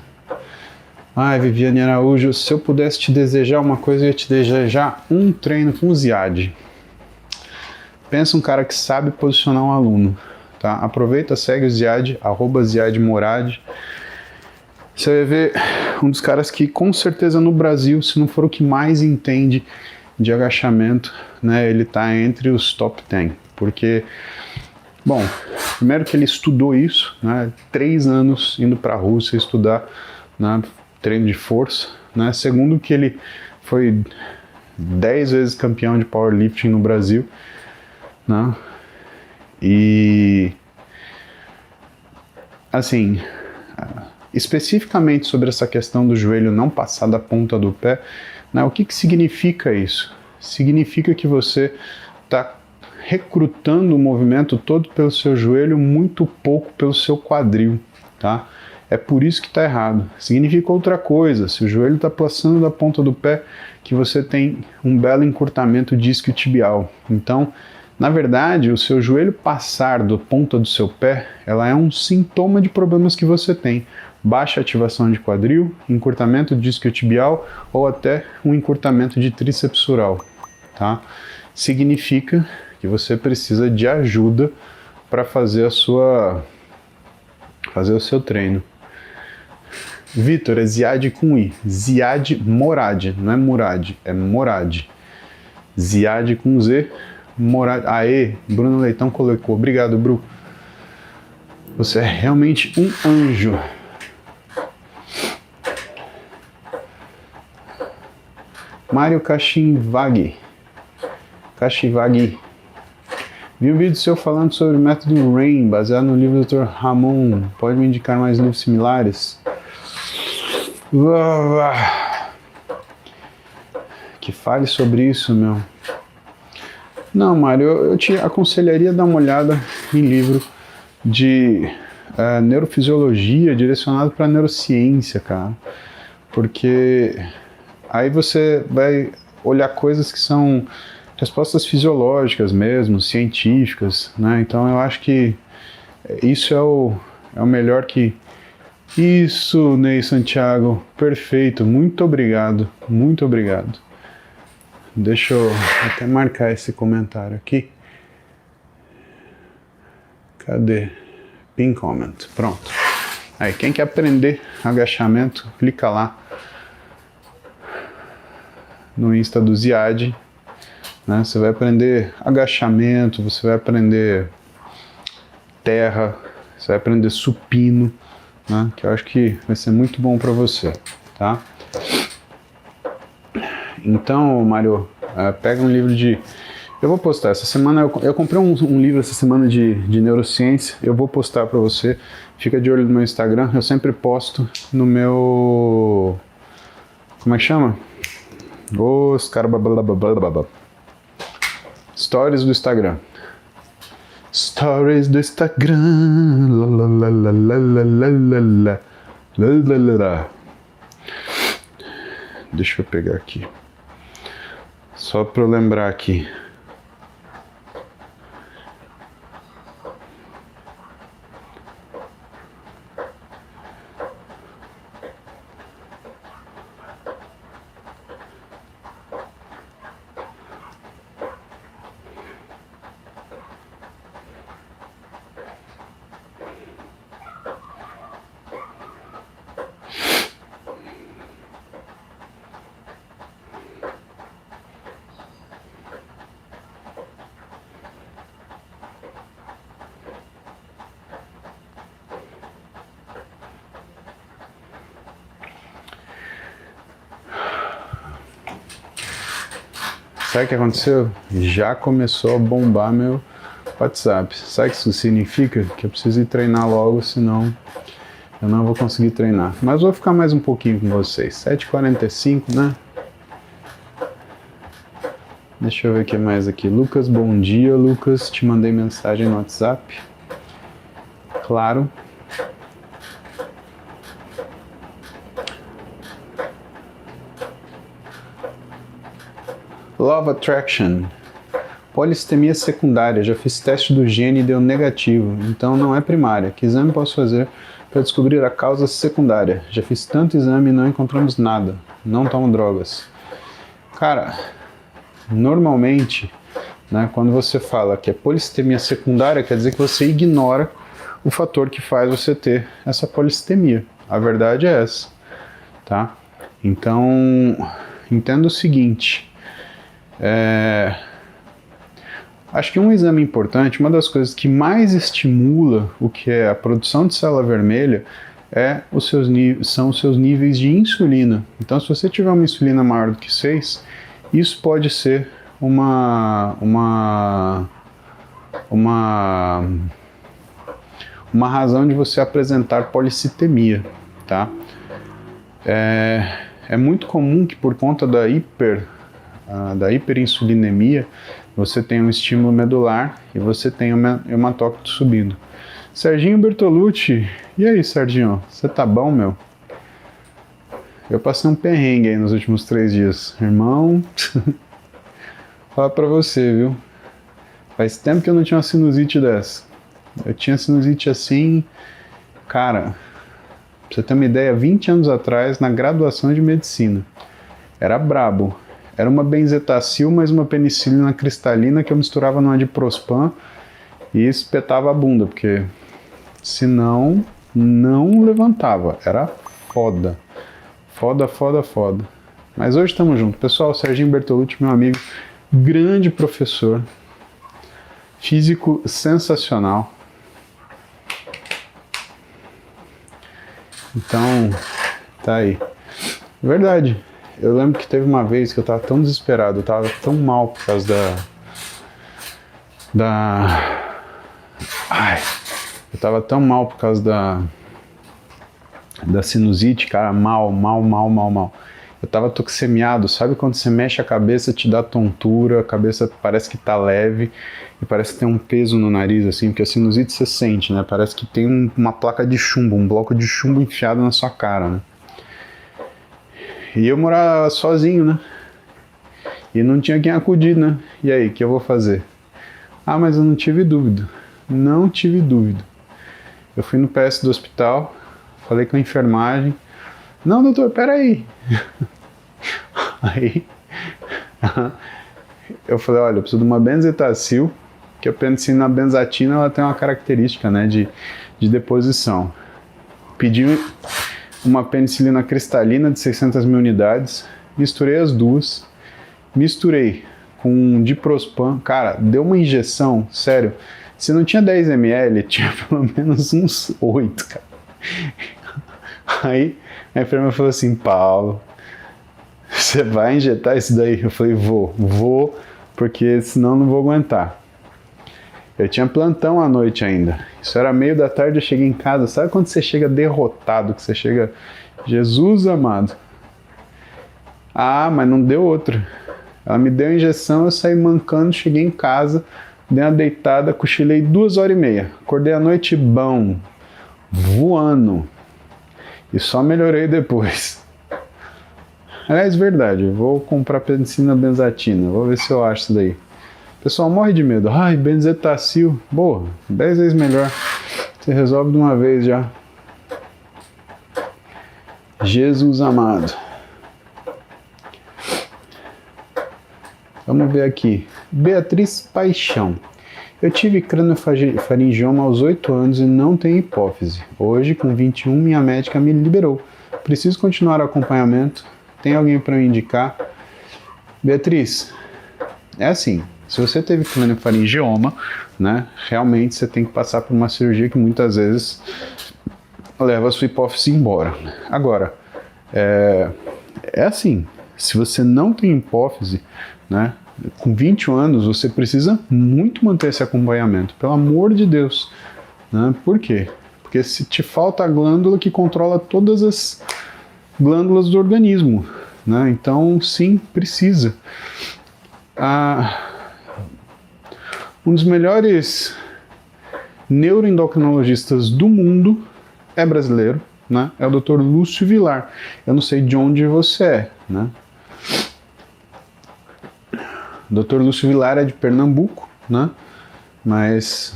[SPEAKER 1] Ai, Viviane Araújo, se eu pudesse te desejar uma coisa, eu ia te desejar um treino com o Ziad. Pensa um cara que sabe posicionar um aluno, tá? Aproveita, segue o Ziad, @ZiadMorad. Você vai ver um dos caras que, com certeza, no Brasil, se não for o que mais entende de agachamento, né, ele está entre os top 10. Porque, bom, primeiro que ele estudou isso, né, 3 anos indo para a Rússia estudar, né, treino de força. Né, segundo que ele foi 10 vezes campeão de powerlifting no Brasil. Né, e, assim, especificamente sobre essa questão do joelho não passar da ponta do pé, né, o que significa isso? Significa que você está recrutando o movimento todo pelo seu joelho, muito pouco pelo seu quadril, tá? É por isso que está errado. Significa outra coisa. Se o joelho está passando da ponta do pé, que você tem um belo encurtamento disco-tibial. Então, na verdade, o seu joelho passar da ponta do seu pé, ela é um sintoma de problemas que você tem. Baixa ativação de quadril, encurtamento disco-tibial ou até um encurtamento de trícepsural, tá? Significa que você precisa de ajuda para fazer o seu treino. Vitor, é Ziad com I. Ziad Morad, não é Murad, é Morad. Ziad com Z, Morad. Aê, Bruno Leitão colocou. Obrigado, Bru. Você é realmente um anjo. Mário Kashivagi. Vi um vídeo seu falando sobre o método RAIN, baseado no livro do Dr. Ramon. Pode me indicar mais livros similares? Que fale sobre isso, meu. Não, Mário, eu te aconselharia a dar uma olhada em livro de neurofisiologia direcionado para neurociência, cara. Porque aí você vai olhar coisas que são respostas fisiológicas mesmo, científicas, né? Então eu acho que isso é o melhor que... Isso, Ney Santiago, perfeito, muito obrigado, muito obrigado. Deixa eu até marcar esse comentário aqui. Cadê? Pin comment, pronto. Aí, quem quer aprender agachamento, clica lá no Insta do Ziad, né? Você vai aprender agachamento, você vai aprender terra, você vai aprender supino, né? Que eu acho que vai ser muito bom para você, tá? Então, Mário, pega um livro de... Eu vou postar essa semana, eu comprei um livro essa semana de neurociência, eu vou postar para você, fica de olho no meu Instagram, eu sempre posto no meu... Como é que chama? Os caras... Stories do Instagram. Stories do Instagram. Deixa eu pegar aqui. Só para eu lembrar aqui. Sabe o que aconteceu? Já começou a bombar meu WhatsApp. Sabe o que isso significa? Que eu preciso ir treinar logo, senão eu não vou conseguir treinar. Mas vou ficar mais um pouquinho com vocês. 7h45, né? Deixa eu ver o que mais aqui. Lucas, bom dia, Lucas. Te mandei mensagem no WhatsApp. Claro. Love Attraction. Polistemia secundária. Já fiz teste do gene e deu negativo, então não é primária. Que exame posso fazer para descobrir a causa secundária? Já fiz tanto exame e não encontramos nada. Não tomo drogas. Cara, normalmente, né, quando você fala que é polistemia secundária, quer dizer que você ignora o fator que faz você ter essa polistemia. A verdade é essa, tá? Então, entenda o seguinte... Acho que um exame importante, uma das coisas que mais estimula o que é a produção de célula vermelha são os seus níveis de insulina. Então, se você tiver uma insulina maior do que 6, isso pode ser uma razão de você apresentar policitemia, tá? É muito comum que por conta da hiperinsulinemia, você tem um estímulo medular e você tem um hematócrito subindo. Serginho Bertolucci, e aí, Serginho, você tá bom, meu? Eu passei um perrengue aí nos últimos 3 dias. Irmão, falar pra você, viu? Faz tempo que eu não tinha uma sinusite dessa. Eu tinha sinusite assim, cara, pra você ter uma ideia, 20 anos atrás, na graduação de medicina. Era brabo. Era uma benzetacil mais uma penicilina cristalina que eu misturava numa diprospan e espetava a bunda, porque senão não levantava. Era foda. Foda, foda, foda. Mas hoje estamos juntos. Pessoal, Serginho Bertolucci, meu amigo, grande professor, físico sensacional. Então, tá aí. Verdade. Eu lembro que teve uma vez que eu tava tão desesperado, eu tava tão mal por causa eu tava tão mal por causa da sinusite, cara, mal. Eu tava toxemiado, sabe quando você mexe a cabeça, te dá tontura, a cabeça parece que tá leve e parece que tem um peso no nariz, assim, porque a sinusite você sente, né? Parece que tem uma placa de chumbo, um bloco de chumbo enfiado na sua cara, né? E eu morava sozinho, né? E não tinha quem acudir, né? E aí, o que eu vou fazer? Ah, mas eu não tive dúvida. Não tive dúvida. Eu fui no PS do hospital, falei com a enfermagem. Não, doutor, peraí. Aí, eu falei, olha, eu preciso de uma benzetacil, que a penicilina benzatina, ela tem uma característica, né, de deposição. Pedi uma penicilina cristalina de 600 mil unidades, misturei as duas, misturei com diprospan, cara, deu uma injeção, sério, se não tinha 10 ml, tinha pelo menos uns 8, cara. Aí a enfermeira falou assim, Paulo, você vai injetar isso daí? Eu falei, vou, porque senão não vou aguentar. Eu tinha plantão à noite ainda. Isso era meio da tarde, eu cheguei em casa. Sabe quando você chega derrotado, que você chega, Jesus amado. Ah, mas não deu outra. Ela me deu a injeção, eu saí mancando, cheguei em casa, dei uma deitada, cochilei 2h30. Acordei à noite bom, voando. E só melhorei depois. Aliás, verdade, eu vou comprar penicilina benzatina, vou ver se eu acho isso daí. O pessoal morre de medo. Ai, benzetacil, boa, 10 vezes melhor. Você resolve de uma vez já. Jesus amado. Vamos ver aqui. Beatriz Paixão. Eu tive craniofaringioma aos 8 anos e não tenho hipófise. Hoje, com 21, minha médica me liberou. Preciso continuar o acompanhamento. Tem alguém para me indicar? Beatriz, é assim, se você teve craniofaringioma, né, realmente você tem que passar por uma cirurgia que muitas vezes leva a sua hipófise embora. Agora, é assim, se você não tem hipófise, né, com 21 anos, você precisa muito manter esse acompanhamento, pelo amor de Deus. Né? Por quê? Porque se te falta a glândula que controla todas as glândulas do organismo, né? Então sim, precisa. Um dos melhores neuroendocrinologistas do mundo é brasileiro, né? É o Dr. Lúcio Vilar. Eu não sei de onde você é, né? O Dr. Lúcio Vilar é de Pernambuco, né? Mas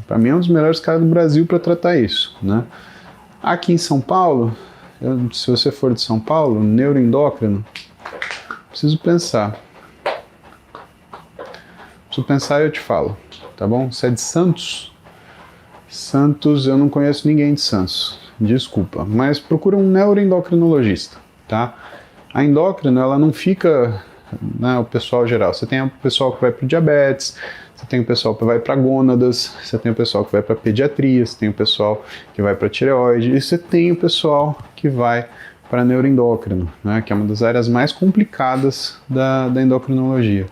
[SPEAKER 1] para mim é um dos melhores caras do Brasil para tratar isso, né? Aqui em São Paulo, se você for de São Paulo, neuroendócrino, preciso pensar e eu te falo, tá bom? Você é de Santos? Santos, eu não conheço ninguém de Santos, desculpa, mas procura um neuroendocrinologista, tá? A endócrina, ela não fica, né, o pessoal geral, você tem o pessoal que vai para o diabetes, você tem o pessoal que vai para gônadas, você tem o pessoal que vai para pediatria, você tem o pessoal que vai para tireoide, e você tem o pessoal que vai para neuroendócrino, né, que é uma das áreas mais complicadas da endocrinologia.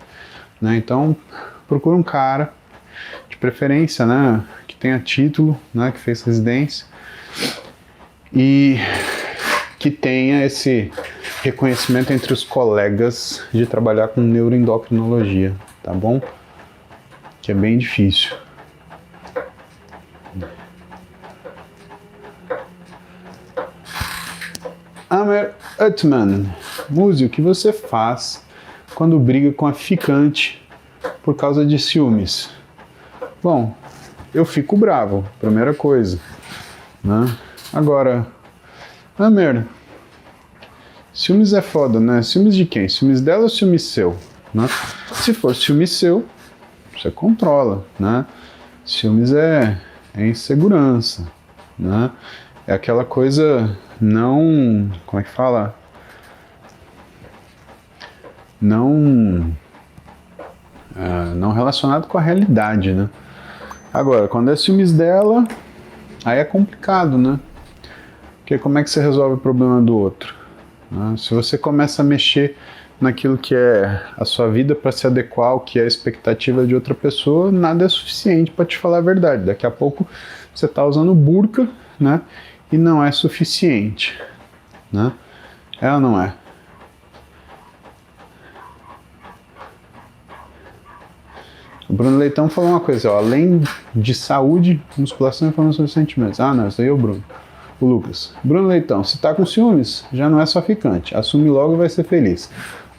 [SPEAKER 1] Né? Então, procura um cara, de preferência, né, que tenha título, né, que fez residência, e que tenha esse reconhecimento entre os colegas de trabalhar com neuroendocrinologia, tá bom? Que é bem difícil. Amer Utman, Muzi, o que você faz quando briga com a ficante por causa de ciúmes? Bom, eu fico bravo, primeira coisa, né? Agora, Amer, ciúmes é foda, né? Ciúmes de quem? Ciúmes dela ou ciúmes seu? Né? Se for ciúmes seu, você controla, né? Ciúmes é insegurança, né? É aquela coisa não, como é que fala? Não relacionado com a realidade, né? Agora, quando é ciúmes dela, aí é complicado, né? Porque como é que você resolve o problema do outro? Né? Se você começa a mexer naquilo que é a sua vida para se adequar ao que é a expectativa de outra pessoa, nada é suficiente para te falar a verdade. Daqui a pouco você está usando burca, né? E não é suficiente, né? É ou não é? O Bruno Leitão falou uma coisa, ó, além de saúde, musculação e formação de sentimentos. Ah, não, isso aí é o Bruno. O Lucas. Bruno Leitão, se tá com ciúmes, já não é só ficante. Assume logo e vai ser feliz.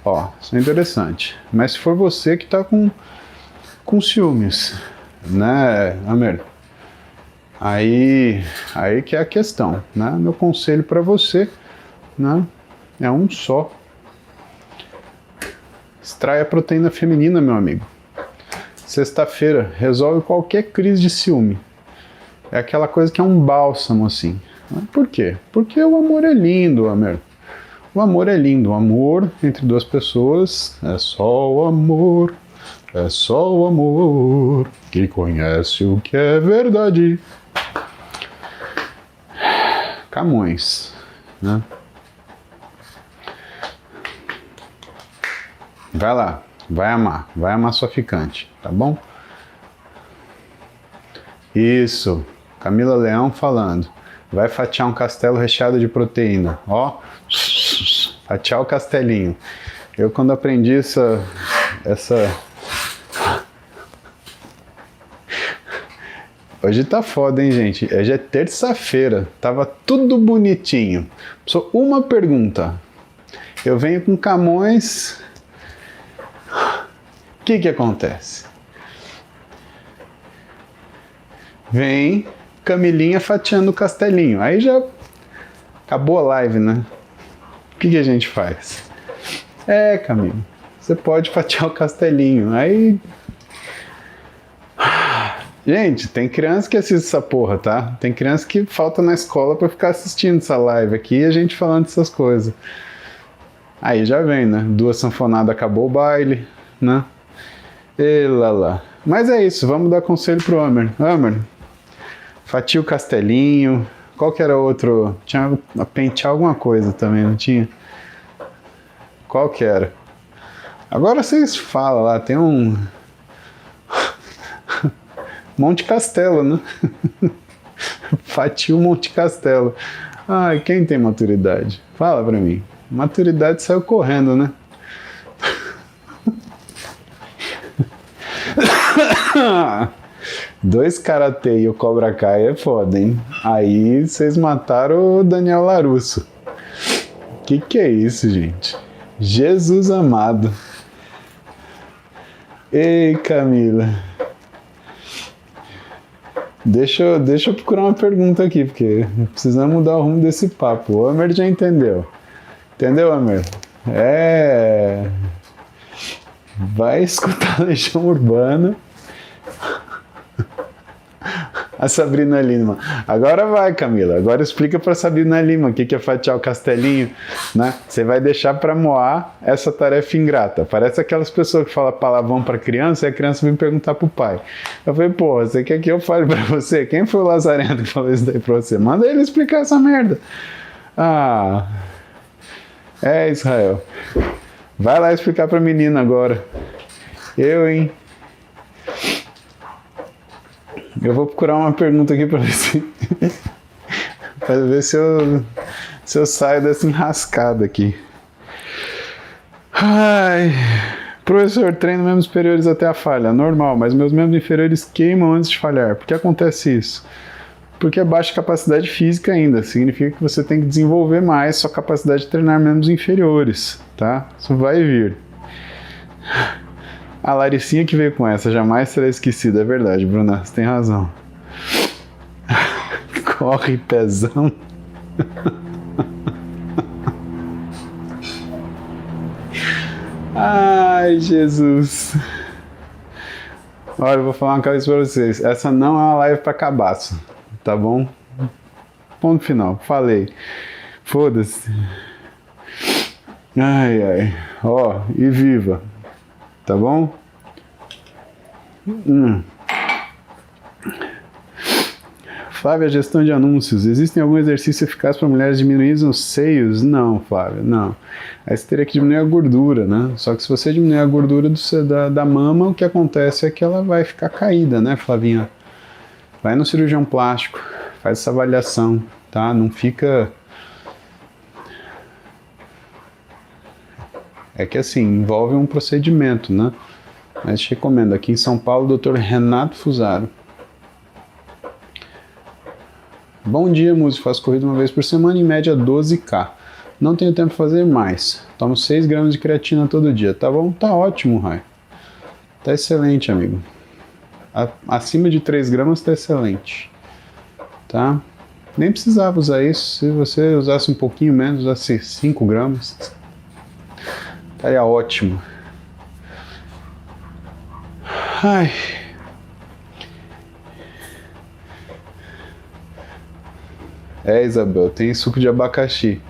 [SPEAKER 1] Ó, isso é interessante. Mas se for você que tá com ciúmes, né, Amer? Aí que é a questão, né? Meu conselho para você, né, é um só. Extrai a proteína feminina, meu amigo. Sexta-feira resolve qualquer crise de ciúme. É aquela coisa que é um bálsamo, assim. Por quê? Porque o amor é lindo, Amer. O amor é lindo. O amor entre duas pessoas é só o amor. É só o amor que conhece o que é verdade. Camões, né? Vai lá, vai amar sua ficante, tá bom? Isso, Camila Leão falando. Vai fatiar um castelo recheado de proteína, ó, fatiar o castelinho. Eu quando aprendi essa... Hoje tá foda, hein, gente? Hoje é terça-feira, tava tudo bonitinho. Só uma pergunta. Eu venho com Camões... O que acontece? Vem Camilinha fatiando o castelinho. Aí já acabou a live, né? O que a gente faz? É, Camila, você pode fatiar o castelinho. Aí... Gente, tem criança que assiste essa porra, tá? Tem criança que falta na escola pra ficar assistindo essa live aqui e a gente falando dessas coisas. Aí já vem, né? Duas sanfonadas, acabou o baile, né? E lá. Mas é isso, vamos dar conselho pro Amer. Amer, fatia o castelinho. Qual que era outro? Tinha pentear alguma coisa também, não tinha? Qual que era? Agora vocês falam lá, tem um... Monte Castelo, né? Fatia o Monte Castelo. Ai, quem tem maturidade? Fala pra mim. Maturidade saiu correndo, né? Dois karatê e o Cobra Kai é foda, hein? Aí vocês mataram o Daniel Larusso. Que é isso, gente? Jesus amado. Ei, Camila. Deixa eu procurar uma pergunta aqui, porque precisamos mudar o rumo desse papo. O Amer já entendeu. Entendeu, Amer? É... Vai escutar Legião Urbana. A Sabrina Lima. Agora vai, Camila. Agora explica pra Sabrina Lima o que é fatiar o castelinho, né? Você vai deixar pra Moá essa tarefa ingrata. Parece aquelas pessoas que falam palavrão pra criança e a criança vem perguntar pro pai. Eu falei, pô, você quer que eu fale pra você? Quem foi o Lazarento que falou isso daí pra você? Manda ele explicar essa merda. Ah, é, Israel. Vai lá explicar pra menina agora. Eu, hein? Eu vou procurar uma pergunta aqui para ver se eu saio dessa enrascada aqui. Ai, professor, treino membros superiores até a falha. Normal, mas meus membros inferiores queimam antes de falhar. Por que acontece isso? Porque é baixa capacidade física ainda. Significa que você tem que desenvolver mais sua capacidade de treinar membros inferiores, tá? Isso vai vir. A Laricinha que veio com essa, jamais será esquecida. É verdade, Bruna, você tem razão. Corre, pezão. Ai, Jesus. Olha, eu vou falar uma coisa pra vocês. Essa não é uma live pra cabaço, tá bom? Ponto final. Falei. Foda-se. Ai, ai. Ó, e viva. Tá bom? Flávia, gestão de anúncios. Existem algum exercício eficaz para mulheres diminuírem os seios? Não, Flávia, não. Aí você teria que diminuir a gordura, né? Só que se você diminuir a gordura da mama, o que acontece é que ela vai ficar caída, né, Flavinha? Vai no cirurgião plástico, faz essa avaliação, tá? Não fica... É que assim, envolve um procedimento, né? Mas te recomendo, aqui em São Paulo, Dr. Renato Fusaro. Bom dia, músico. Faço corrida uma vez por semana, em média 12K. Não tenho tempo para fazer mais. Tomo 6 gramas de creatina todo dia. Tá bom? Tá ótimo, Rai. Tá excelente, amigo. Acima de 3 gramas tá excelente. Tá? Nem precisava usar isso. Se você usasse um pouquinho menos, usasse 5 gramas, estaria ótimo. Ai... É, Isabel, tem suco de abacaxi.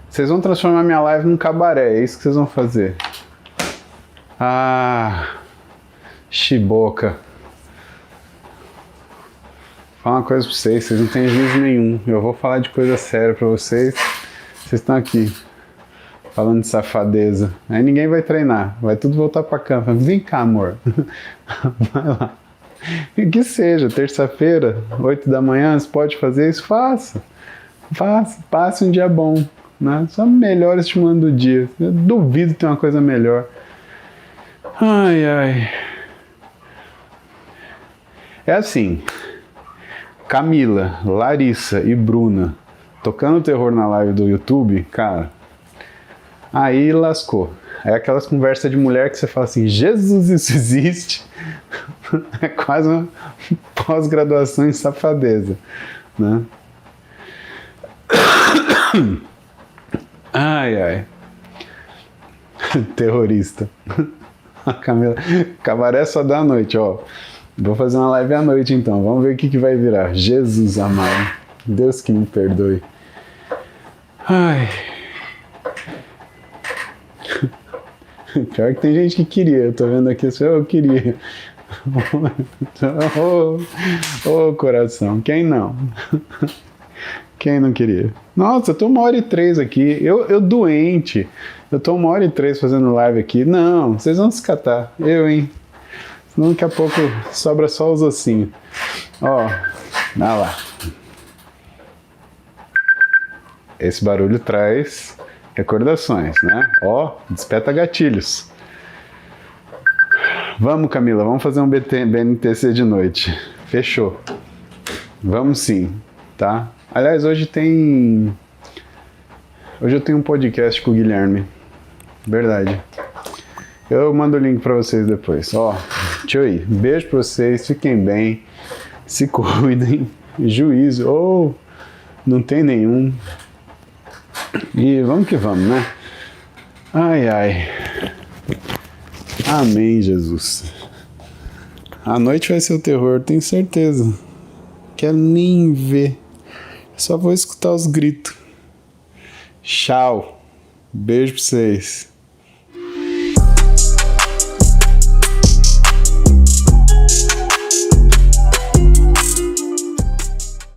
[SPEAKER 1] Vocês vão transformar minha live num cabaré, é isso que vocês vão fazer. Ah, chiboca. Vou falar uma coisa pra vocês não têm juízo nenhum. Eu vou falar de coisa séria pra vocês. Vocês estão aqui, falando de safadeza. Aí ninguém vai treinar, vai tudo voltar pra cama. Vem cá, amor. Vai lá. Que seja, terça-feira, 8 da manhã, você pode fazer isso? Faça. Passe um dia bom, né? Só melhor estimulando o dia. Eu duvido ter uma coisa melhor. Ai, ai. É assim, Camila, Larissa e Bruna tocando terror na live do YouTube, cara, aí lascou. É aquelas conversas de mulher que você fala assim, Jesus, isso existe? É quase uma pós-graduação em safadeza, né? Ai, ai. Terrorista. A Camila. Cabaré só dá à noite, ó. Vou fazer uma live à noite então. Vamos ver o que vai virar. Jesus amado. Deus que me perdoe. Ai. Pior que tem gente que queria. Eu tô vendo aqui assim, eu queria. Oh, coração. Quem não? Quem não queria? Nossa, eu tô 1h03 aqui. Eu doente. Eu tô 1h03 fazendo live aqui. Não, vocês vão se catar. Eu, hein? Senão daqui a pouco sobra só os ossinhos. Ó, dá lá. Esse barulho traz recordações, né? Ó, desperta gatilhos. Vamos, Camila, vamos fazer um BNTC de noite. Fechou. Vamos sim, tá? Aliás, hoje eu tenho um podcast com o Guilherme. Verdade. Eu mando o link pra vocês depois. Ó, tchau. Beijo pra vocês, fiquem bem, se cuidem, juízo, ou não tem nenhum. E vamos que vamos, né? Ai, ai. Amém, Jesus. A noite vai ser o terror, tenho certeza. Quero nem ver. Só vou escutar os gritos. Tchau. Beijo pra vocês.